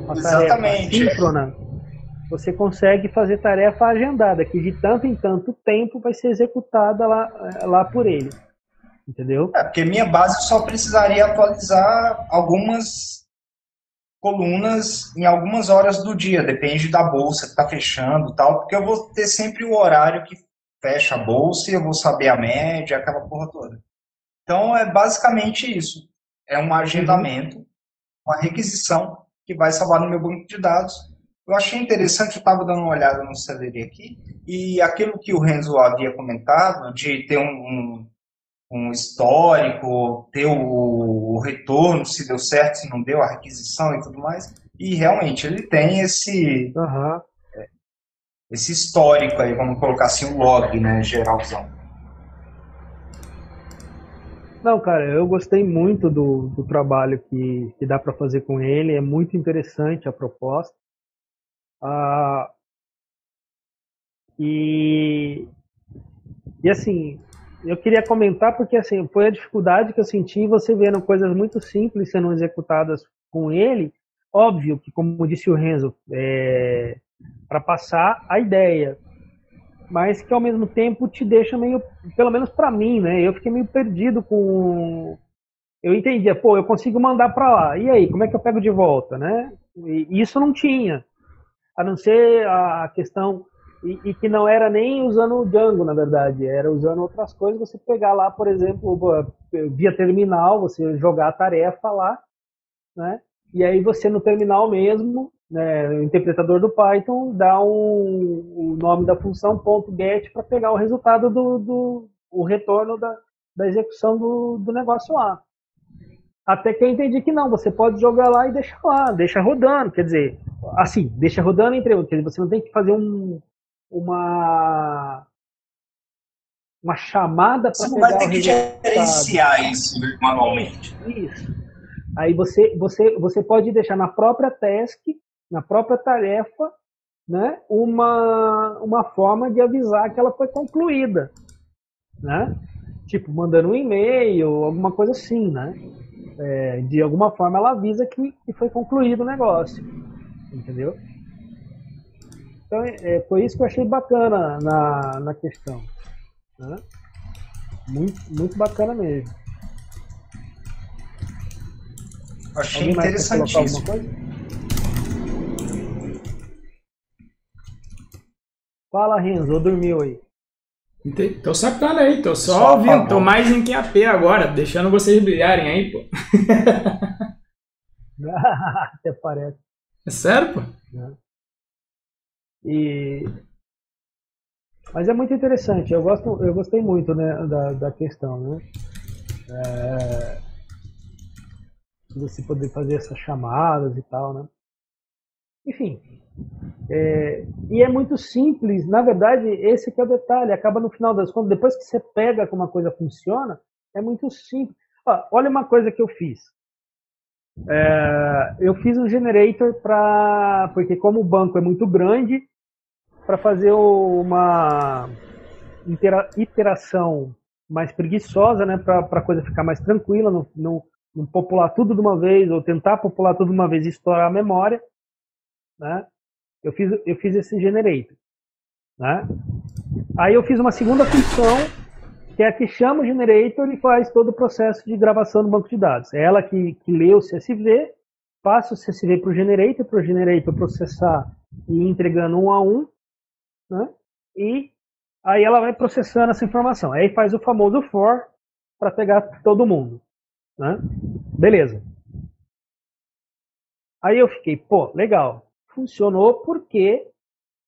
uma tarefa síncrona, você consegue fazer tarefa agendada, que de tanto em tanto tempo vai ser executada lá por ele. Entendeu? Porque minha base só precisaria atualizar algumas colunas em algumas horas do dia, depende da bolsa que está fechando e tal, porque eu vou ter sempre o horário que fecha a bolsa e eu vou saber a média, aquela porra toda. Então, é basicamente isso. É um agendamento, uma requisição que vai salvar no meu banco de dados. Eu achei interessante, eu estava dando uma olhada no Celery aqui, e aquilo que o Renzo havia comentado, de ter um histórico, ter o retorno, se deu certo, se não deu, a requisição e tudo mais, e realmente ele tem esse histórico aí, vamos colocar assim, um log, né, geralzão. Não, cara, eu gostei muito do trabalho que dá para fazer com ele, é muito interessante a proposta. E assim, eu queria comentar porque assim, foi a dificuldade que eu senti você vendo coisas muito simples sendo executadas com ele. Óbvio que, como disse o Renzo, para passar a ideia, mas que ao mesmo tempo te deixa meio, pelo menos para mim, né? Eu fiquei meio perdido com... Eu entendia, eu consigo mandar para lá, e aí, como é que eu pego de volta, né? E isso não tinha, a não ser a questão, e que não era nem usando o Django, na verdade, era usando outras coisas, você pegar lá, por exemplo, via terminal, você jogar a tarefa lá, né? E aí você no terminal mesmo, né, o interpretador do Python dá o nome da função .get para pegar o resultado o retorno da execução do negócio lá. Até que eu entendi que não, você pode jogar lá e deixar lá, deixa rodando, quer dizer, assim, deixa rodando entre outros, quer dizer, você não tem que fazer uma chamada para pegar o resultado. Você não vai ter que gerenciar isso manualmente. Isso. Aí você pode deixar na própria task, na própria tarefa, né, uma forma de avisar que ela foi concluída, né? Tipo, mandando um e-mail, alguma coisa assim, né? De alguma forma ela avisa que foi concluído o negócio, entendeu? Então, foi isso que eu achei bacana na questão, né? Muito, muito bacana mesmo. Achei interessantíssimo. Fala, Renzo, ou dormiu aí? Tô sacando aí, tô só ouvindo, tô mais em QAP agora, deixando vocês brilharem aí, pô. Até parece. É sério, pô? Mas é muito interessante, eu gostei muito, né, da questão, né? Você poder fazer essas chamadas e tal, né? Enfim, e é muito simples, na verdade, esse que é o detalhe, acaba no final das contas, depois que você pega como a coisa funciona, é muito simples. Olha uma coisa que eu fiz. Eu fiz um generator porque como o banco é muito grande, para fazer uma iteração mais preguiçosa, né, para a coisa ficar mais tranquila, não popular tudo de uma vez, ou tentar popular tudo de uma vez e estourar a memória, né? Eu fiz esse generator, né? Aí eu fiz uma segunda função, que é a que chama o generator e faz todo o processo de gravação do banco de dados. É ela que lê o CSV, passa o CSV para o generator processar e ir entregando um a um, né? E aí ela vai processando essa informação. Aí faz o famoso for para pegar todo mundo, né? Beleza. Aí eu fiquei, pô, legal. Funcionou porque,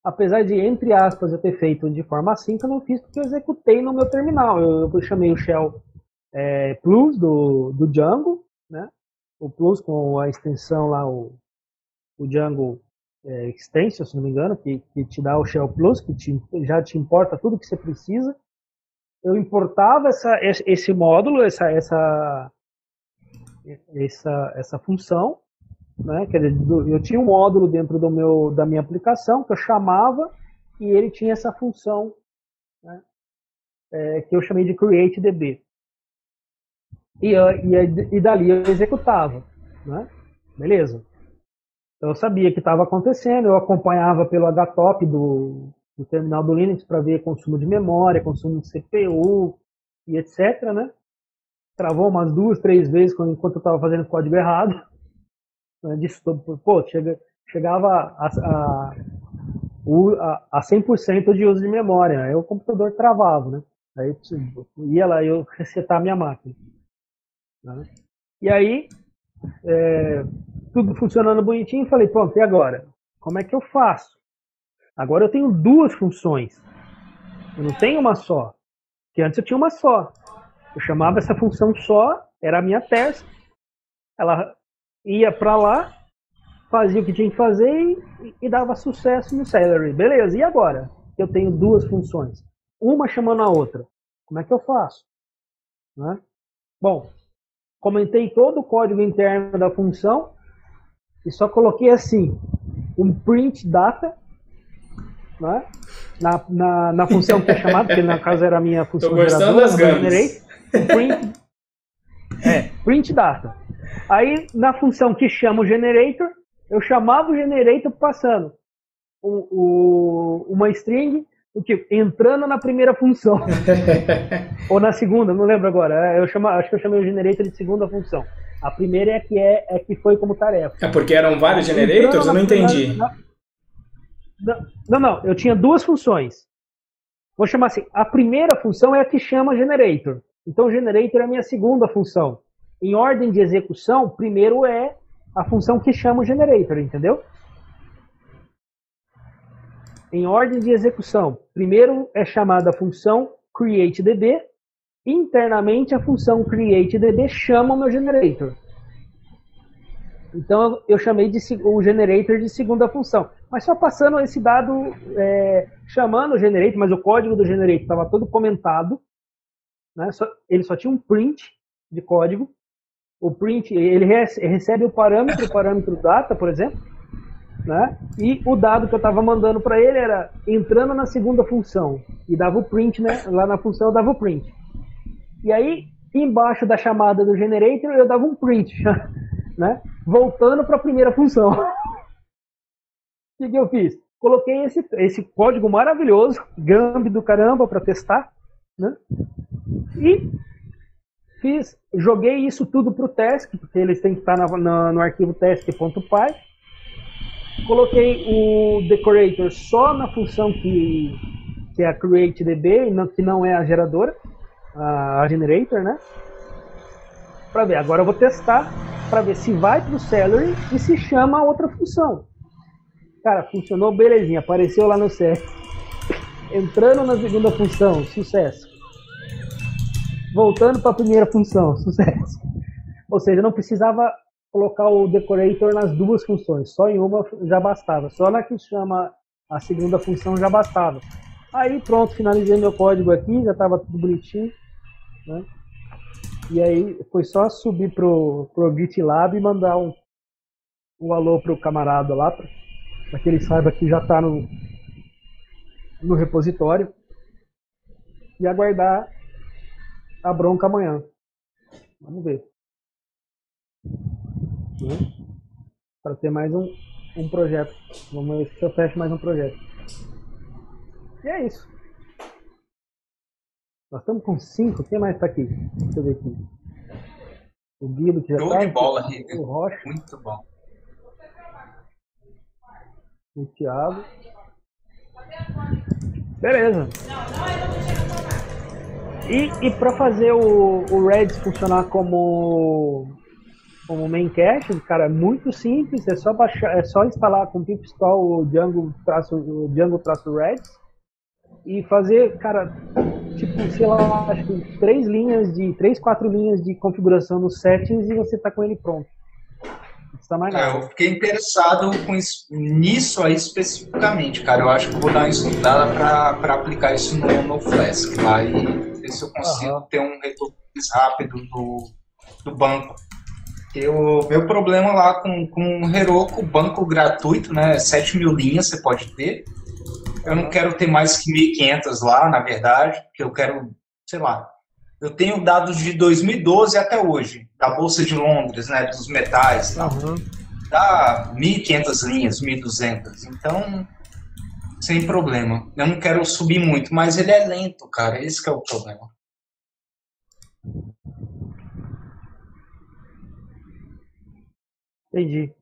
apesar de, entre aspas, eu ter feito de forma assíncrona, eu não fiz porque eu executei no meu terminal. Eu chamei o shell plus do Django, né? O plus com a extensão lá, o Django Extension, se não me engano, que te dá o shell plus, que já te importa tudo que você precisa. Eu importava esse módulo, essa função, né? Quer dizer, eu tinha um módulo dentro da minha aplicação que eu chamava e ele tinha essa função, né? Que eu chamei de createDB. E dali eu executava, né? Beleza. Então eu sabia que estava acontecendo, eu acompanhava pelo HTOP do terminal do Linux para ver consumo de memória, consumo de CPU e etc, né? Travou umas 2, 3 vezes enquanto eu estava fazendo código errado. Pô, chegava a 100% de uso de memória, aí o computador travava, né? Aí ia lá eu resetar a minha máquina, né? E aí tudo funcionando bonitinho, falei, pronto, e agora? Como é que eu faço? Agora eu tenho duas funções, eu não tenho uma só, porque antes eu tinha uma só. Eu chamava essa função só, era a minha task, ela ia para lá, fazia o que tinha que fazer e dava sucesso no Celery. Beleza, e agora? Eu tenho duas funções, uma chamando a outra. Como é que eu faço? Né? Bom, comentei todo o código interno da função e só coloquei assim, um print data, né? na função que é chamada, porque no caso era a minha função. Tô gostando das gamas. Print data. Aí, na função que chama o generator, eu chamava o generator passando uma string, entrando na primeira função. Ou na segunda, não lembro agora. Acho que eu chamei o generator de segunda função. A primeira é que foi como tarefa. É porque eram vários generators? Eu não entendi. Não. Eu tinha duas funções. Vou chamar assim. A primeira função é a que chama generator. Então, o generator é a minha segunda função. Em ordem de execução, primeiro é a função que chama o generator, entendeu? Em ordem de execução, primeiro é chamada a função createDB. Internamente, a função createDB chama o meu generator. Então, eu chamei o generator de segunda função. Mas só passando esse dado, chamando o generator, mas o código do generator estava todo comentado, né? Ele só tinha um print de código. O print, ele recebe o parâmetro data, por exemplo, né? E o dado que eu estava mandando para ele era entrando na segunda função e dava o print, né? Lá na função eu dava o print. E aí embaixo da chamada do generator eu dava um print, né? Voltando para a primeira função. O que eu fiz? Coloquei esse código maravilhoso, Gamb do caramba, para testar, né? E joguei isso tudo para o task, porque eles têm que estar no arquivo task.py. Coloquei o decorator só na função que é a createDB, que não é a geradora, a generator, né? Para ver. Agora eu vou testar para ver se vai para o salary e se chama a outra função. Cara, funcionou belezinha, apareceu lá no set. Entrando na segunda função, sucesso. Voltando para a primeira função, sucesso. Ou seja, não precisava colocar o decorator nas duas funções, só em uma já bastava. Só na que chama a segunda função já bastava. Aí pronto, finalizei meu código aqui, já estava tudo bonitinho, né? E aí foi só subir pro GitLab e mandar um alô pro camarada lá, para que ele saiba que já está no repositório, e aguardar a bronca amanhã. Vamos ver. Para ter mais um projeto. Vamos ver se eu fecho mais um projeto. E é isso. Nós estamos com 5. Quem mais está aqui? Deixa eu ver aqui. O Guido que já está. Show de bola, o Rocha. Muito bom. O Thiago. Beleza. E para fazer o Redis funcionar como main cache, cara, é muito simples, é só baixar, é só instalar com pip install o Django-Redis e fazer, cara, tipo, sei lá, acho que 3, 4 linhas de configuração nos settings e você tá com ele pronto. Eu fiquei interessado nisso aí especificamente, cara. Eu acho que vou dar uma estudada para aplicar isso no Flask lá e ver se eu consigo ter um retorno mais rápido do banco. O meu problema lá com o Heroku, banco gratuito, né? 7.000 linhas você pode ter. Eu não quero ter mais que 1.500 lá, na verdade, porque eu quero, sei lá. Eu tenho dados de 2012 até hoje, da Bolsa de Londres, né, dos metais, dá 1.500 linhas, 1.200, então, sem problema. Eu não quero subir muito, mas ele é lento, cara, esse que é o problema. Entendi.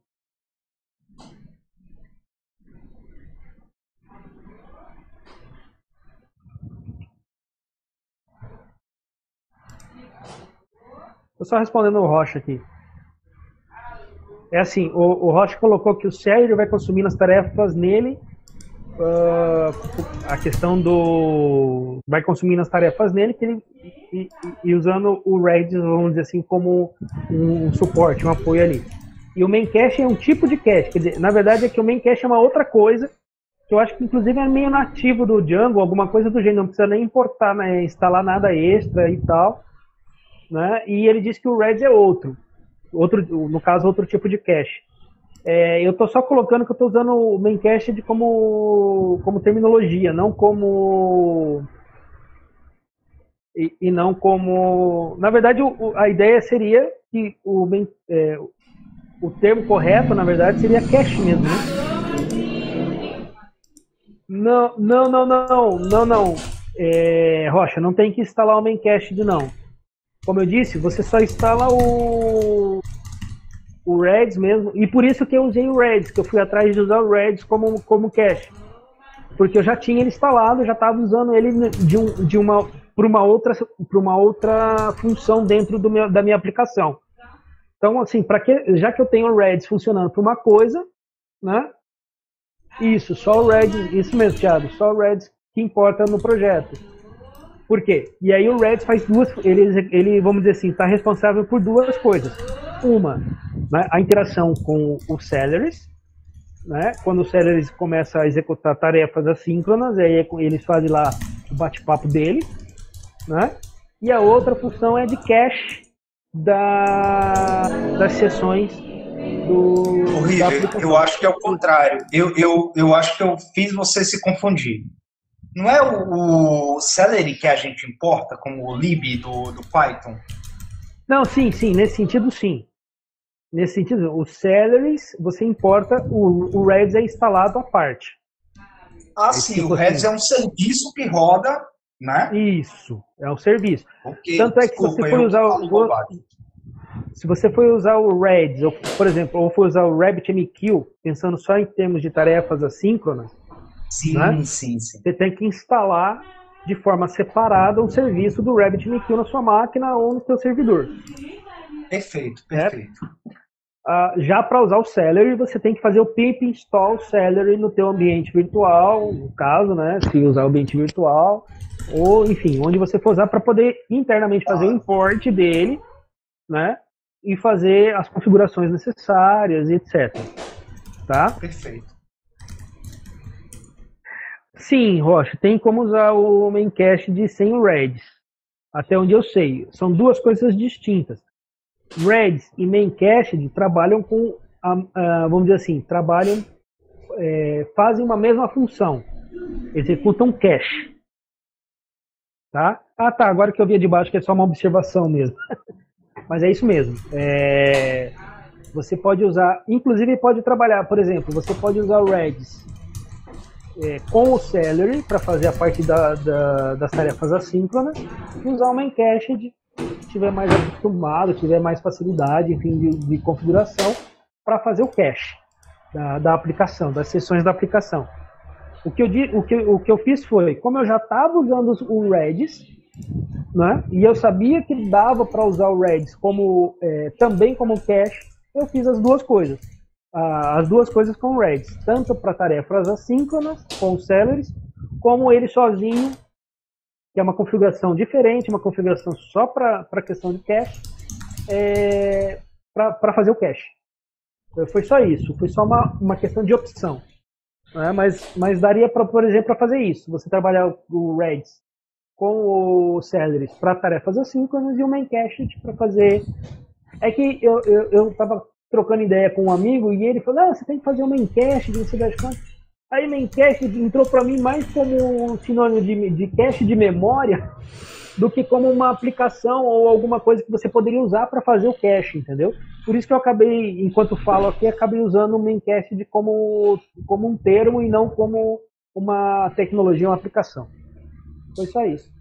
Tô só respondendo o Rocha aqui. É assim, o Rocha colocou que o Sérgio vai consumir as tarefas nele, a questão do... vai consumir as tarefas nele e usando o Redis, vamos dizer assim, como um suporte, um apoio ali. E o main cache é um tipo de cache, quer dizer, na verdade é que o main cache é uma outra coisa, que eu acho que inclusive é meio nativo do Django, alguma coisa do gênero, não precisa nem importar, né, instalar nada extra e tal. Né? E ele disse que o Redis é outro, no caso, outro tipo de cache. Eu estou só colocando que eu estou usando o main cache como terminologia, não como... E não como... Na verdade, a ideia seria que o termo correto, na verdade, seria cache mesmo, né? Não. Rocha, não tem que instalar o main cache não. Como eu disse, você só instala o Redis mesmo, e por isso que eu usei o Redis, que eu fui atrás de usar o Redis como cache. Porque eu já tinha ele instalado, já estava usando ele para uma outra função dentro da minha aplicação. Então, assim, já que eu tenho o Redis funcionando para uma coisa, né? Isso, só o Redis, isso mesmo, Thiago, só o Redis que importa no projeto. Por quê? E aí o Redis faz ele, vamos dizer assim, está responsável por duas coisas. Uma, né, a interação com o Celeris, né, quando o Celeris começa a executar tarefas assíncronas, aí eles fazem lá o bate-papo dele, né, e a outra função é de cache das sessões Horrível, eu acho que é o contrário. Eu acho que eu fiz você se confundir. Não é o Celery que a gente importa como o lib do Python? Não, sim, nesse sentido sim. Nesse sentido, o Celery você importa, o Redis é instalado à parte. Sim, o Redis é um serviço que roda, né? Isso, é um serviço. Okay, tanto é que desculpa, se você for usar o Redis, ou, por exemplo, ou for usar o RabbitMQ, pensando só em termos de tarefas assíncronas, sim, né? Sim. Você tem que instalar de forma separada um serviço do RabbitMQ na sua máquina ou no seu servidor. Perfeito. Já para usar o Celery, você tem que fazer o pip install Celery no teu ambiente virtual, no caso, né? Se usar o ambiente virtual, ou enfim, onde você for usar para poder internamente fazer o import dele, né? E fazer as configurações necessárias, etc. Tá? Perfeito. Sim, Rocha, tem como usar o Memcached sem o Redis. Até onde eu sei. São duas coisas distintas. Redis e Memcached trabalham com, vamos dizer assim, fazem uma mesma função. Executam cache. Tá? Tá, agora que eu vi de baixo que é só uma observação mesmo. Mas é isso mesmo. Você pode usar, inclusive pode trabalhar, por exemplo, você pode usar o Redis com o Celery para fazer a parte das tarefas assíncronas e usar o Memcached se tiver mais acostumado, tiver mais facilidade, enfim, de configuração para fazer o cache da aplicação, das sessões da aplicação. O que eu fiz foi, como eu já estava usando o Redis, né, e eu sabia que dava para usar o Redis também como cache, eu fiz as duas coisas. As duas coisas com o Redis, tanto para tarefas assíncronas, com o Celery, como ele sozinho, que é uma configuração diferente, uma configuração só para a questão de cache, para fazer o cache. Foi só isso, foi só uma questão de opção. Né? Mas daria, por exemplo, para fazer isso. Você trabalhar o Redis com o Celery para tarefas assíncronas e o Memcached para fazer... É que eu estava trocando ideia com um amigo e ele falou, você tem que fazer o Memcached, não sei das quantas. Aí Memcached entrou para mim mais como um sinônimo de cache de memória do que como uma aplicação ou alguma coisa que você poderia usar para fazer o cache, entendeu? Por isso que eu acabei, enquanto falo aqui, acabei usando o Memcached como um termo e não como uma tecnologia, uma aplicação. Foi só isso.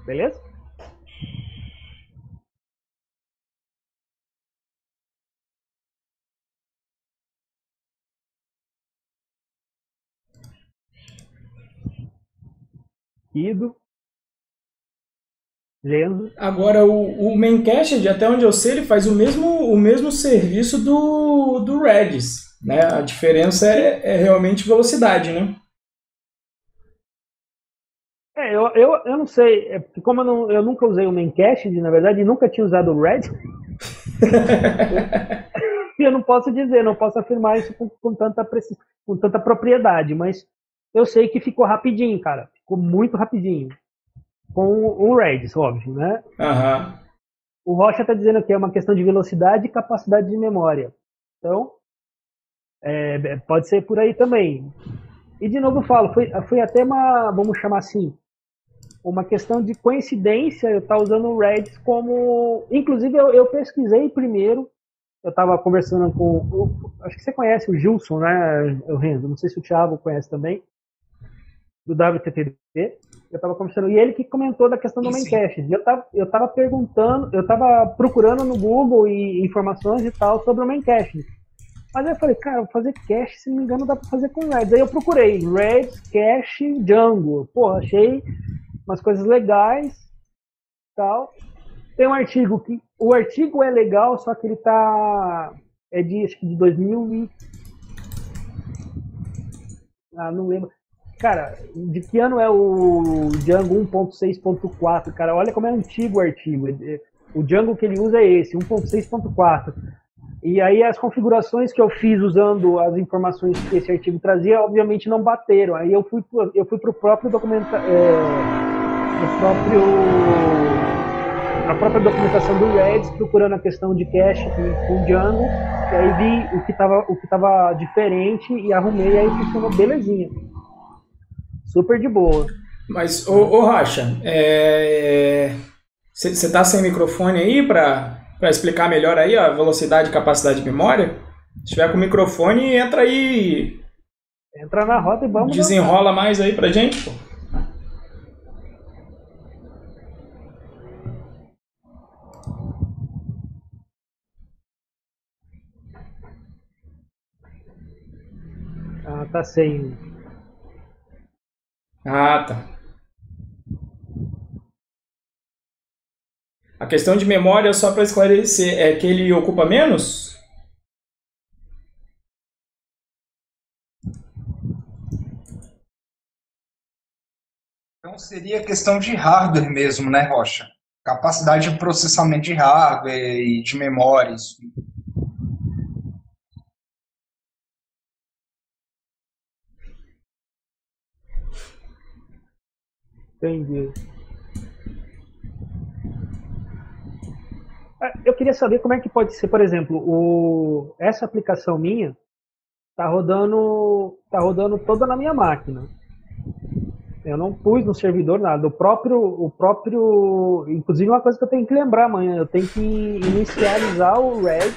Beleza? Ido. Genzo. Agora, o Memcached, até onde eu sei, ele faz o mesmo serviço do Redis. Né? A diferença é realmente velocidade, né? Eu não sei, porque como eu nunca usei o Memcached, na verdade, e nunca tinha usado o Redis, eu não posso dizer, não posso afirmar isso com tanta propriedade, mas eu sei que ficou rapidinho, cara. Ficou muito rapidinho. Com o Redis, óbvio, né? Uhum. O Rocha está dizendo que é uma questão de velocidade e capacidade de memória. Então, pode ser por aí também. E de novo eu falo, foi até vamos chamar assim, uma questão de coincidência eu estar usando o Redis como... Inclusive eu pesquisei primeiro, eu estava conversando acho que você conhece o Gilson, né, o Renzo? Não sei se o Thiago conhece também, do WTTD. Eu estava conversando, e ele que comentou da questão do Memcached. Eu estava perguntando, eu estava procurando no Google informações e tal sobre o Memcached. Mas aí eu falei, cara, vou fazer cache, se não me engano, dá para fazer com Redis. Aí eu procurei Redis, cache, Django. Pô, achei umas coisas legais tal. Tem um artigo que... O artigo é legal, só que ele acho que de 2000 e... não lembro. Cara, de que ano é o Django 1.6.4? Cara, olha como é antigo o artigo. O Django que ele usa é esse, 1.6.4. E aí as configurações que eu fiz usando as informações que esse artigo trazia, obviamente não bateram. Aí eu fui para o próprio documento, na própria documentação do Redis, procurando a questão de cache com Django, e aí vi o que tava diferente e arrumei, e aí funcionou belezinha. Super de boa. Mas, ô Rocha, você tá sem microfone aí para explicar melhor aí a velocidade e capacidade de memória? Se tiver com o microfone, entra aí. Entra na roda e vamos. Desenrola mais aí pra gente, pô. Ah, tá sem. Ah, tá. A questão de memória, só para esclarecer, é que ele ocupa menos? Então seria questão de hardware mesmo, né, Rocha? Capacidade de processamento de hardware e de memória. Isso. Entendi. Eu queria saber como é que pode ser, por exemplo, essa aplicação minha tá rodando toda na minha máquina. Eu não pus no servidor nada. O próprio, inclusive uma coisa que eu tenho que lembrar amanhã, eu tenho que inicializar o Red,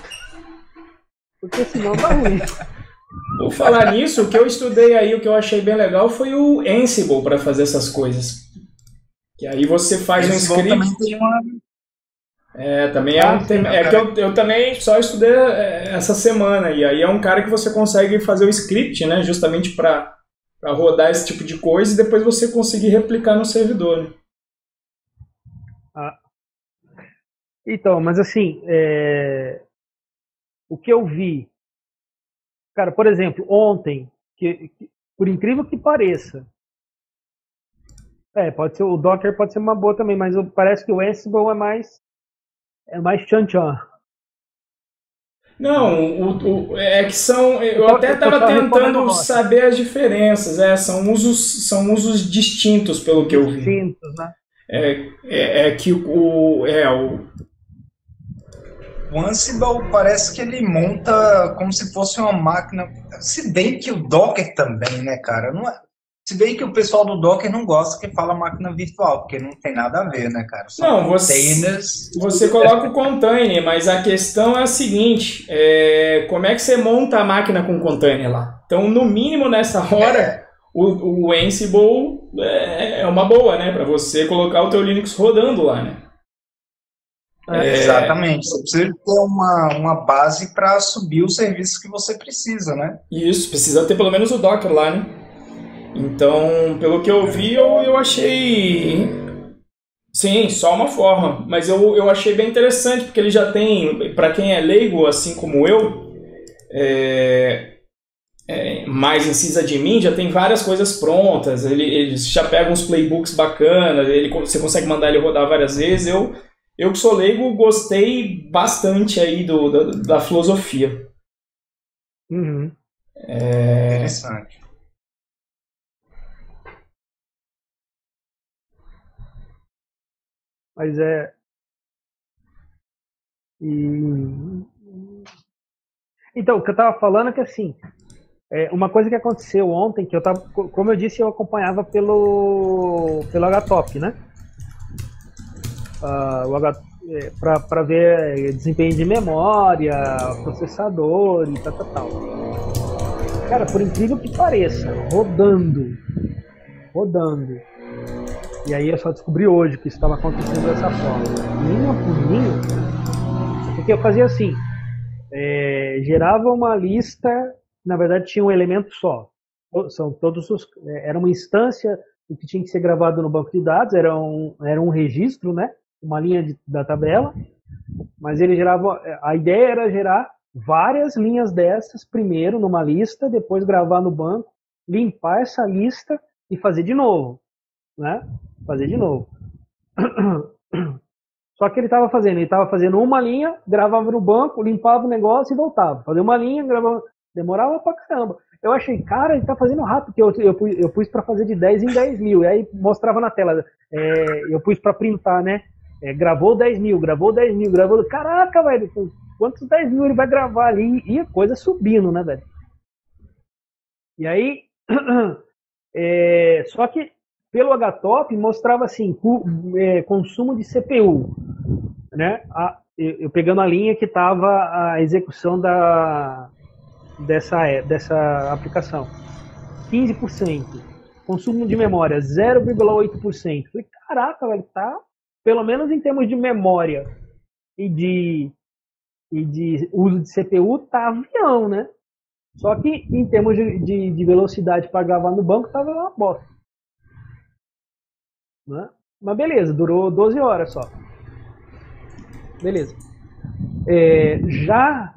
porque senão tá ruim. Vou falar nisso, o que eu estudei aí, o que eu achei bem legal foi o Ansible para fazer essas coisas. Que aí você faz um script. Também tem uma... também que eu também só estudei essa semana, e aí é um cara que você consegue fazer o script, né, justamente para rodar esse tipo de coisa e depois você conseguir replicar no servidor. Né? Então, mas assim, o que eu vi, cara, por exemplo, ontem, que por incrível que pareça, pode ser, o Docker pode ser uma boa também, mas parece que o Ansible é mais tchan-tchan. Não, é que são. Eu até estava tentando saber as diferenças. São usos distintos, pelo que eu vi. Distintos, né? Que o Ansible parece que ele monta como se fosse uma máquina. Se bem que o Docker também, né, cara? Não é... Se bem que o pessoal do Docker não gosta que fala máquina virtual, porque não tem nada a ver, né, cara? São containers. Você coloca o container, mas a questão é a seguinte: como é que você monta a máquina com container lá? Então, no mínimo, nessa hora, o Ansible é uma boa, né? Para você colocar o teu Linux rodando lá, né? Exatamente. Você precisa ter uma base para subir os serviços que você precisa, né? Isso, precisa ter pelo menos o Docker lá, né? Então, pelo que eu vi, eu achei... Sim, só uma forma. Mas eu achei bem interessante, porque ele já tem, para quem é leigo, assim como eu, mais em sysadmin, já tem várias coisas prontas. Ele já pega uns playbooks bacanas, você consegue mandar ele rodar várias vezes. Eu que sou leigo, gostei bastante aí da filosofia. Uhum. Interessante. Mas Então, o que eu tava falando é que assim, uma coisa que aconteceu ontem, que eu tava, como eu disse, eu acompanhava pelo HTOP, né? Para ver desempenho de memória, processador e tal. Cara, por incrível que pareça, rodando. E aí eu só descobri hoje que isso estava acontecendo dessa forma. Linha por linha, porque eu fazia assim, gerava uma lista, na verdade tinha um elemento só. Era uma instância do que tinha que ser gravado no banco de dados, era um registro, né? Uma linha da tabela, mas ele gerava. A ideia era gerar várias linhas dessas, primeiro numa lista, depois gravar no banco, limpar essa lista e fazer de novo, né? Fazer de novo. Só que ele estava fazendo uma linha, gravava no banco, limpava o negócio e voltava. Fazia uma linha, gravava, demorava pra caramba. Eu achei, cara, ele tá fazendo rápido, porque eu pus para fazer de 10 em 10 mil, e aí mostrava na tela, eu pus para printar, né? gravou 10 mil, gravou 10 mil, gravou... Caraca, velho, quantos 10 mil ele vai gravar ali? E a coisa subindo, né, velho? E aí, só que pelo HTOP mostrava assim, consumo de CPU, né? Eu pegando a linha que estava a execução dessa aplicação. 15%. Consumo de memória, 0,8%. Falei, caraca, velho, tá, pelo menos em termos de memória e de uso de CPU, tá avião, né? Só que em termos de velocidade para gravar no banco, tava uma bosta. Né? Mas beleza, durou 12 horas só. Beleza. Já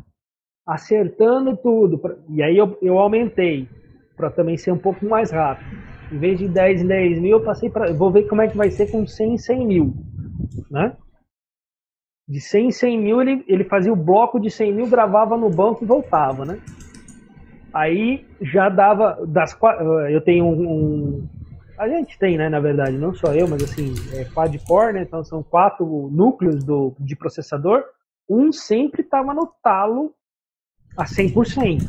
acertando tudo, e aí eu aumentei para também ser um pouco mais rápido. Em vez de 10 em 10 mil, eu passei para... Vou ver como é que vai ser com 100 em 100 mil. Né? De 100 em 100 mil, ele fazia o bloco de 100 mil, gravava no banco e voltava. Né? Aí já dava... Eu tenho a gente tem, né, na verdade, não só eu, mas assim, quad-core, né? Então são 4 núcleos de processador. Um sempre estava no talo a 100%.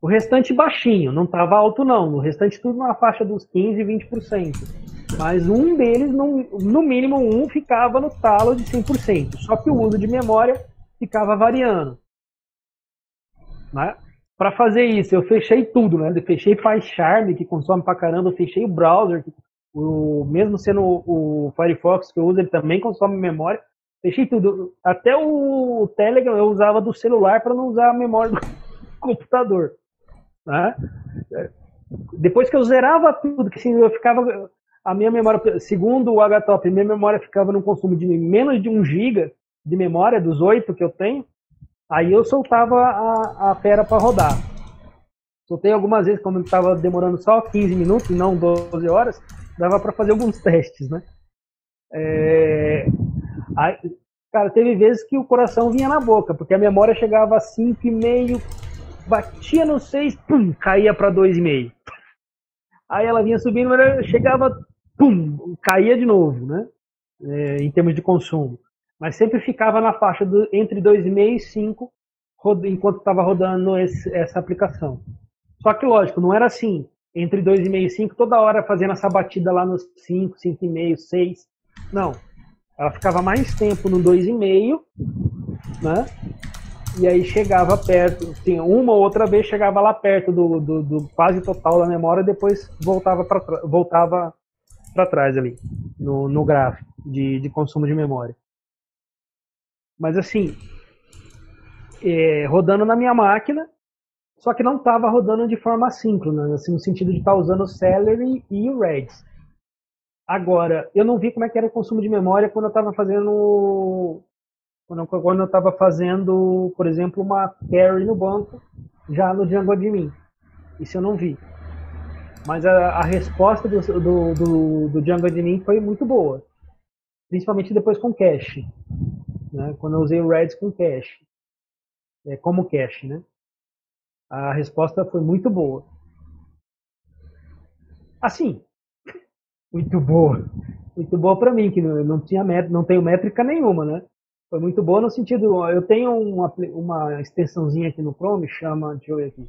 O restante baixinho, não estava alto não. O restante tudo na faixa dos 15% e 20%. Mas um deles, no mínimo um, ficava no talo de 100%. Só que o uso de memória ficava variando. Né? Para fazer isso, eu fechei tudo. Né? Eu fechei PyCharm, que consome pra caramba. Eu fechei o browser, mesmo sendo o Firefox que eu uso, ele também consome memória. Fechei tudo. Até o Telegram eu usava do celular para não usar a memória do computador. Né? Depois que eu zerava tudo, que assim, eu ficava, a minha memória, segundo o HTOP, minha memória ficava num consumo de menos de 1 GB de memória, dos 8 que eu tenho, aí eu soltava a fera para rodar. Soltei algumas vezes, quando estava demorando só 15 minutos, não 12 horas, dava para fazer alguns testes, né? Aí, cara, teve vezes que o coração vinha na boca, porque a memória chegava a 5,5, batia no 6, pum, caía para 2,5. Aí ela vinha subindo, mas chegava, pum, caía de novo, né? Em termos de consumo. Mas sempre ficava na faixa entre 2,5 e 5, enquanto estava rodando essa aplicação. Só que, lógico, não era assim. Entre 2,5 e 5, toda hora fazendo essa batida lá nos 5, 5,5, 6. Não. Ela ficava mais tempo no 2,5, né? E aí chegava perto, assim, uma ou outra vez chegava lá perto do quase total da memória, depois voltava para trás ali, no gráfico de consumo de memória. Mas assim, rodando na minha máquina, só que não estava rodando de forma assíncrona, assim, no sentido de estar usando o Celery e o Redis. Agora, eu não vi como é que era o consumo de memória quando eu estava fazendo... Quando eu estava fazendo, por exemplo, uma carry no banco, já no Django Admin. Isso eu não vi. Mas a resposta do Django Admin foi muito boa. Principalmente depois com cache. Né? Quando eu usei o Redis com cache. Como cache, né? A resposta foi muito boa. Assim, muito boa. Muito boa para mim, que não tenho métrica nenhuma, né? Foi muito boa no sentido, eu tenho uma extensãozinha aqui no Chrome, chama, deixa eu ver aqui.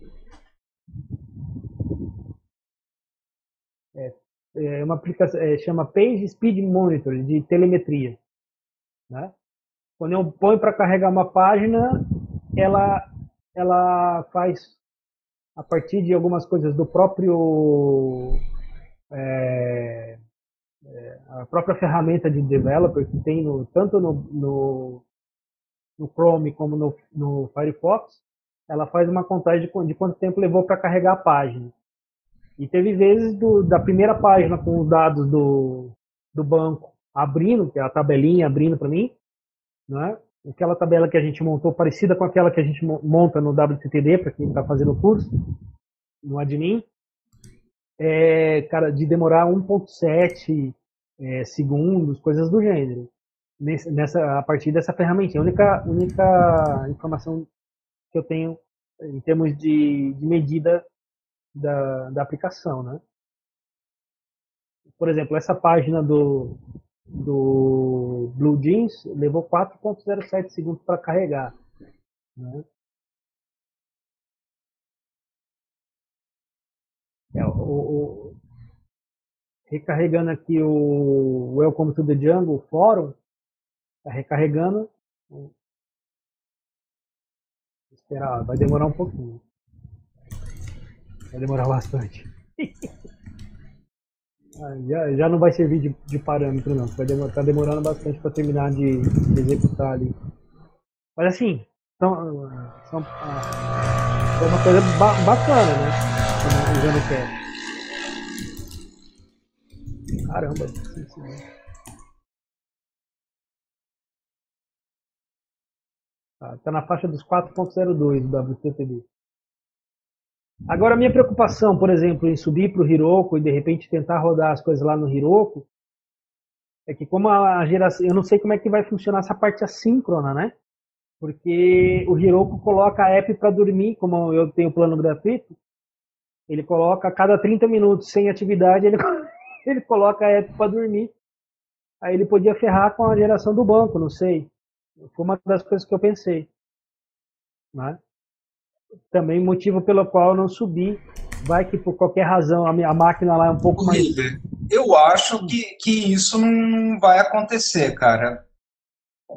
Uma aplicação, chama Page Speed Monitor, de telemetria. Né? Quando eu ponho para carregar uma página, ela faz, a partir de algumas coisas do próprio... a própria ferramenta de developer que tem tanto no Chrome como no Firefox, ela faz uma contagem de quanto tempo levou para carregar a página. E teve vezes da primeira página com os dados do banco abrindo, que é a tabelinha abrindo para mim, né? Aquela tabela que a gente montou, parecida com aquela que a gente monta no WCTD, para quem está fazendo o curso, no admin, cara, de demorar 1,7 segundos, coisas do gênero. A partir dessa ferramenta. A única informação que eu tenho em termos de medida da aplicação, né? Por exemplo, essa página do Blue Jeans levou 4,07 segundos para carregar. Né? Recarregando aqui o Welcome to the Jungle Fórum, está recarregando. Vou esperar, vai demorar um pouquinho. Vai demorar bastante. Já não vai servir de parâmetro, não. Tá demorando bastante para terminar de executar ali. Mas assim, é uma coisa bacana, né? Usando o cache. Caramba, tá na faixa dos 4.02 do WTTD. Agora, a minha preocupação, por exemplo, em subir para o Heroku e de repente tentar rodar as coisas lá no Heroku, é que como a geração, eu não sei como é que vai funcionar essa parte assíncrona, né? Porque o Heroku coloca a app para dormir, como eu tenho o plano gratuito, ele coloca a cada 30 minutos sem atividade, ele coloca a app para dormir. Aí ele podia ferrar com a geração do banco, não sei. Foi uma das coisas que eu pensei. Né? Também motivo pelo qual eu não subi. Vai que por qualquer razão a máquina lá é um pouco mais... Eu acho que isso não vai acontecer, cara.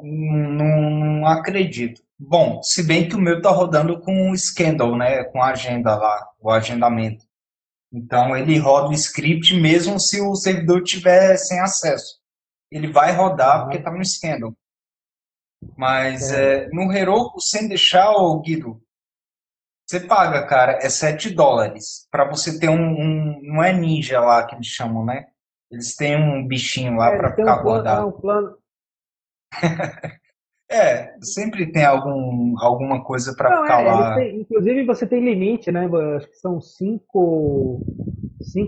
Não acredito. Bom, se bem que o meu tá rodando com o Scandal, né? Com a agenda lá, o agendamento. Então ele roda o script mesmo se o servidor tiver sem acesso. Ele vai rodar porque tá no Scandal. Mas no Heroku, sem deixar, Guido, você paga, cara, é $7 para você ter não é ninja lá que eles chamam, né? Eles têm um bichinho lá para ficar acordado. Um plano. Sempre tem alguma coisa para ficar lá. Inclusive você tem limite, né? Acho que são 5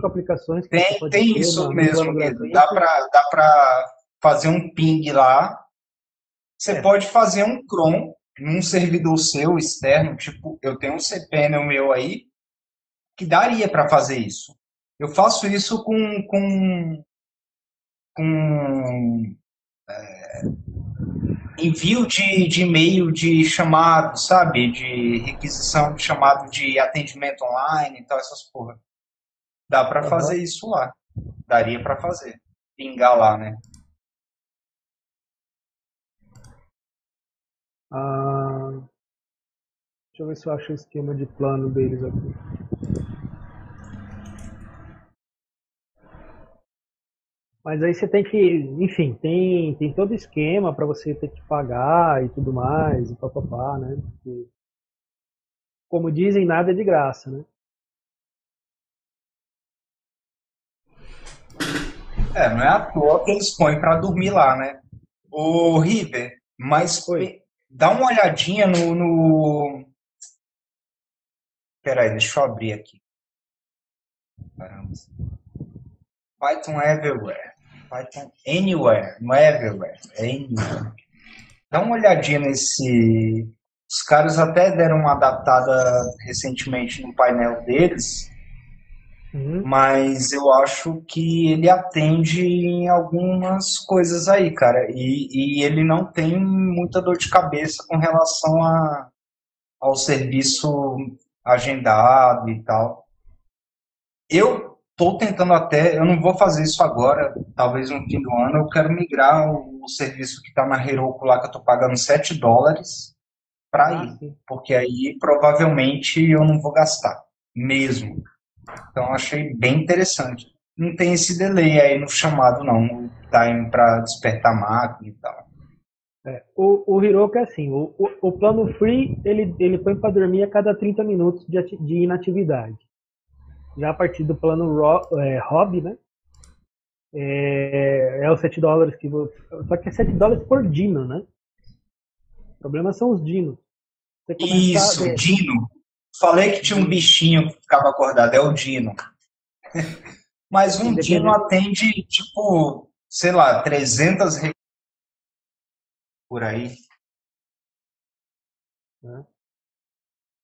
aplicações que você pode ter. Tem isso mesmo, Guido. Dá para fazer um ping lá. Você pode fazer um cron num servidor seu externo, tipo, eu tenho um cPanel meu aí, que daria para fazer isso. Eu faço isso com envio de e-mail de chamado, sabe? De requisição de chamado de atendimento online e tal, essas porra. Dá para fazer isso lá. Daria para fazer. Pingar lá, né? Deixa eu ver se eu acho o esquema de plano deles aqui. Mas aí você tem que, enfim, tem todo esquema para você ter que pagar e tudo mais, e papapá, né? Porque, como dizem, nada é de graça, né? Não é à toa que eles põem para dormir lá, né? Ô, River, mas dá uma olhadinha no... Peraí, deixa eu abrir aqui. Caramba. Python Everywhere. Python Anywhere. Não é Everywhere, é Anywhere. Dá uma olhadinha nesse... Os caras até deram uma adaptada recentemente no painel deles, mas eu acho que ele atende em algumas coisas aí, cara. E ele não tem muita dor de cabeça com relação ao serviço agendado e tal. Eu estou tentando eu não vou fazer isso agora, talvez no fim do ano, eu quero migrar o serviço que está na Heroku lá, que eu estou pagando $7 para ir, porque aí provavelmente eu não vou gastar, mesmo. Então achei bem interessante. Não tem esse delay aí no chamado, não, o time para despertar a máquina e tal. O Heroku é assim, o plano free, ele põe para dormir a cada 30 minutos de inatividade. Já a partir do plano hobby, né? É os $7 que você... Só que é $7 por dino, né? O problema são os dinos. Isso, dino. Falei que tinha um bichinho que ficava acordado, é o dino. Mas um dino atende, tipo, sei lá, 300 por aí.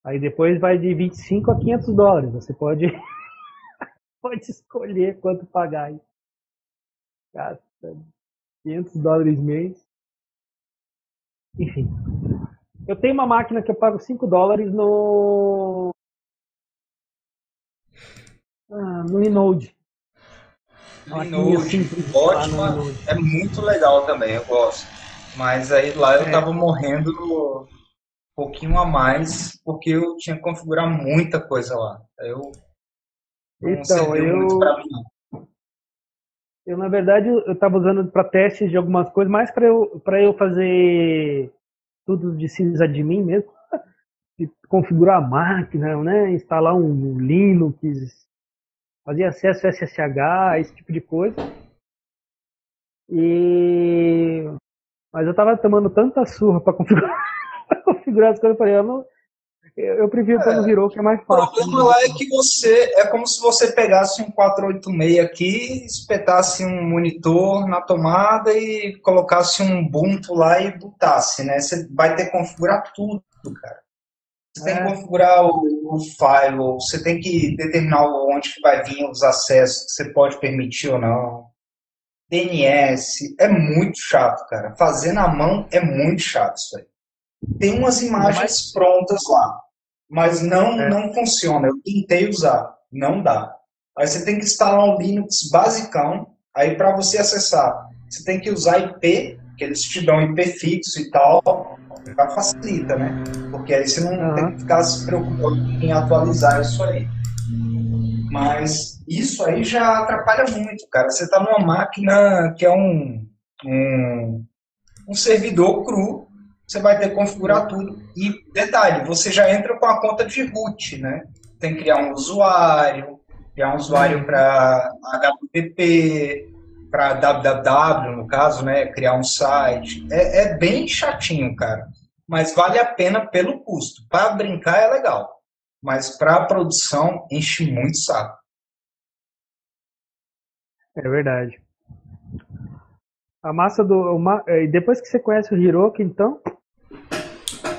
Aí depois vai de $25 a $500. Você pode escolher quanto pagar aí. $500 mês. Enfim. Eu tenho uma máquina que eu pago $5 no Linode. Linode, ótima, é muito legal também, eu gosto. Mas aí lá eu tava morrendo um pouquinho a mais, porque eu tinha que configurar muita coisa lá. Não serviu muito pra mim, não. Eu, na verdade, eu estava usando para testes de algumas coisas, mais para eu fazer tudo de sysadmin mesmo, de configurar a máquina, né, instalar um Linux, fazer acesso SSH, esse tipo de coisa. Mas eu estava tomando tanta surra para configurar as coisas, eu falei, eu prefiro pelo Virou, que é mais fácil. O problema lá é que é como se você pegasse um 486 aqui, espetasse um monitor na tomada e colocasse um Ubuntu lá e botasse, né? Você vai ter que configurar tudo, cara. Você tem que configurar o firewall, você tem que determinar onde que vai vir os acessos que você pode permitir ou não. DNS, é muito chato, cara. Fazer na mão é muito chato isso aí. Tem umas imagens prontas lá, mas não funciona. Eu tentei usar, não dá. Aí você tem que instalar um Linux basicão, aí para você acessar, você tem que usar IP, que eles te dão IP fixo e tal, já facilita, né? Porque aí você não tem que ficar se preocupando em atualizar isso aí. Mas isso aí já atrapalha muito, cara. Você está numa máquina que é um servidor cru, você vai ter que configurar tudo. E, detalhe, você já entra com a conta de root, né? Tem que criar um usuário para HTTP, para www, no caso, né? Criar um site. É bem chatinho, cara. Mas vale a pena pelo custo. Para brincar é legal. Mas para a produção enche muito saco. É verdade. A massa e depois que você conhece o Heroku, então?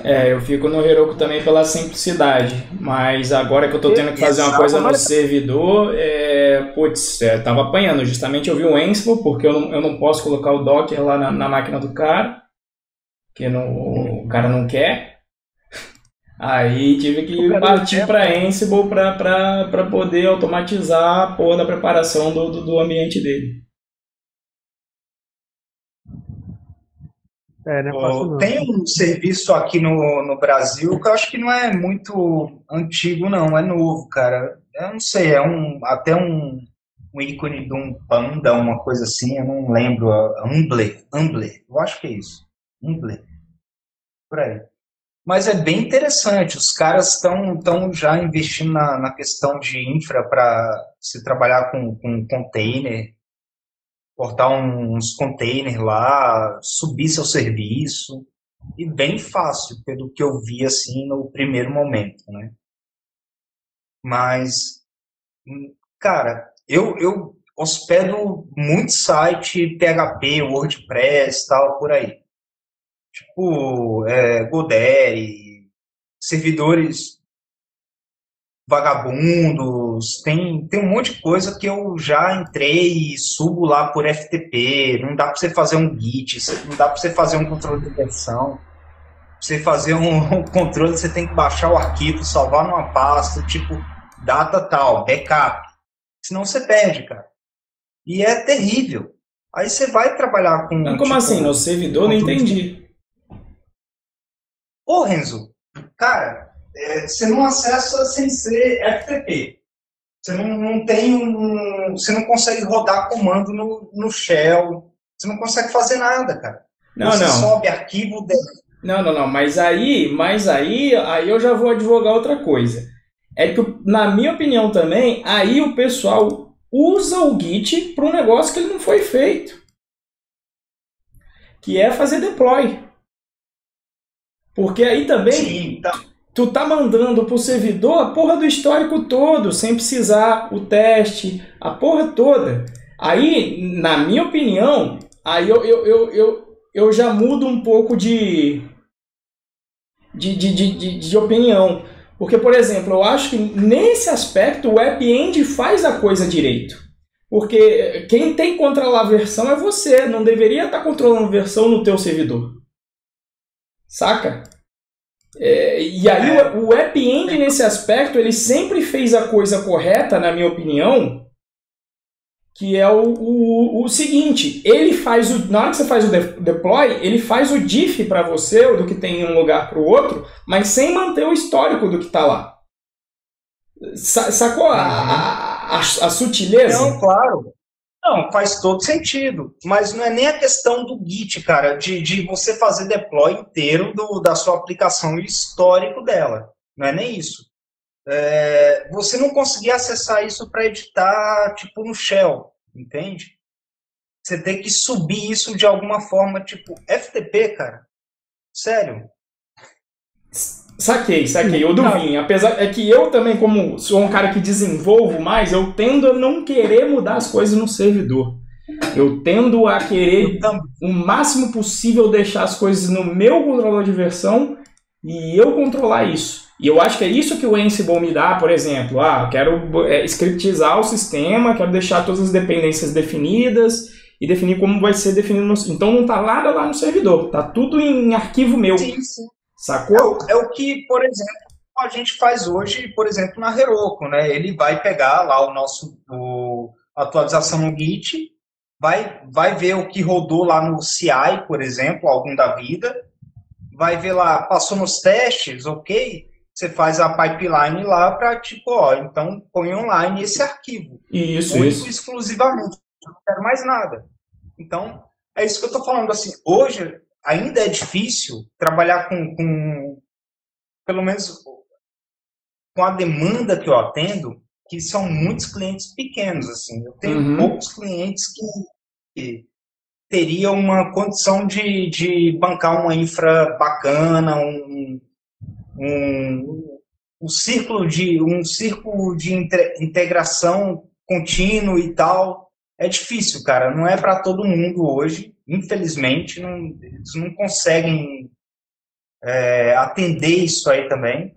Eu fico no Heroku também pela simplicidade, mas agora que eu tô tendo que fazer uma coisa no servidor, tava apanhando. Justamente eu vi o Ansible, porque eu não posso colocar o Docker lá na máquina do cara, que o cara não quer. Aí tive que partir para Ansible para poder automatizar a porra da preparação do ambiente dele. Tem um serviço aqui no Brasil que eu acho que não é muito antigo, não, é novo, cara. Eu não sei, até um ícone de um panda, uma coisa assim, eu não lembro. Ambler, eu acho que é isso. Ambler, por aí. Mas é bem interessante, os caras estão já investindo na questão de infra para se trabalhar com container, portar uns containers lá, subir seu serviço, e bem fácil, pelo que eu vi assim no primeiro momento, né? Mas, cara, eu hospedo muito site PHP, WordPress, tal, por aí. Tipo, Godaddy, servidores vagabundos, tem um monte de coisa que eu já entrei e subo lá por FTP, não dá para você fazer um Git, não dá para você fazer um controle de versão. Pra você fazer um controle, você tem que baixar o arquivo, salvar numa pasta, tipo, data tal, backup. Senão você perde, cara. E é terrível. Aí você vai trabalhar com... Não, como assim? No servidor? Não entendi. Ô, Renzo, cara, você não acessa sem ser FTP. Você não tem você não consegue rodar comando no shell. Você não consegue fazer nada, cara. Você sobe arquivo... Não, mas aí eu já vou advogar outra coisa. É que, na minha opinião também, aí o pessoal usa o Git para um negócio que ele não foi feito. Que é fazer deploy. Porque aí também tu tá mandando pro servidor a porra do histórico todo, sem precisar o teste, a porra toda. Aí, na minha opinião, aí eu já mudo um pouco de opinião. Porque, por exemplo, eu acho que nesse aspecto o App-End faz a coisa direito. Porque quem tem que controlar a versão é você, não deveria estar controlando a versão no teu servidor. saca? E aí o App Engine, nesse aspecto, ele sempre fez a coisa correta, na minha opinião, que é o seguinte, ele faz na hora que você faz o deploy, ele faz o diff para você, do que tem em um lugar para o outro, mas sem manter o histórico do que está lá. Sacou a sutileza? Não, claro. Não, faz todo sentido. Mas não é nem a questão do Git, cara, de você fazer deploy inteiro da sua aplicação e histórico dela. Não é nem isso. Você não conseguir acessar isso para editar, tipo, no Shell, entende? Você tem que subir isso de alguma forma, tipo, FTP, cara. Sério. Saquei, ô Duvinho. Apesar é que eu também, como sou um cara que desenvolvo mais, eu tendo a não querer mudar as coisas no servidor. Eu tendo a querer o máximo possível deixar as coisas no meu controlador de versão e eu controlar isso. E eu acho que é isso que o Ansible me dá, por exemplo. Eu quero scriptizar o sistema, quero deixar todas as dependências definidas e definir como vai ser definido. Então não está nada lá no servidor, está tudo em arquivo meu. Sim. Sacou? É o que, por exemplo, a gente faz hoje, por exemplo, na Heroku, né? Ele vai pegar lá a atualização no Git, vai ver o que rodou lá no CI, por exemplo, algum da vida, vai ver lá, passou nos testes, ok? Você faz a pipeline lá para, tipo, então põe online esse arquivo. Isso. Exclusivamente. Não quero mais nada. Então, é isso que eu estou falando, assim, hoje ainda é difícil trabalhar com pelo menos com a demanda que eu atendo, que são muitos clientes pequenos, assim. Eu tenho poucos clientes que teriam uma condição de bancar uma infra bacana, um círculo de integração contínuo e tal. É difícil, cara. Não é para todo mundo hoje. Infelizmente, eles não conseguem atender isso aí também.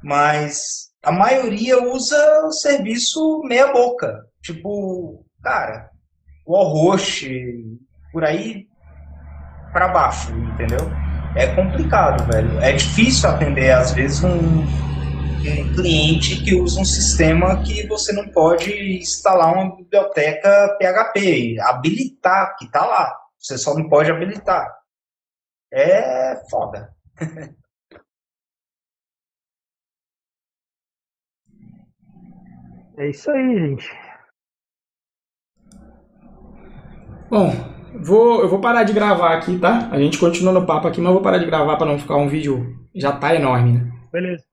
Mas a maioria usa o serviço meia boca. Tipo, cara, o Allhost, por aí para baixo, entendeu? É complicado, velho. É difícil atender, às vezes, um cliente que usa um sistema que você não pode instalar uma biblioteca PHP, habilitar, que tá lá. Você só não pode habilitar. É foda. É isso aí, gente. Bom, eu vou parar de gravar aqui, tá? A gente continua no papo aqui, mas eu vou parar de gravar para não ficar um vídeo... Já tá enorme, né? Beleza.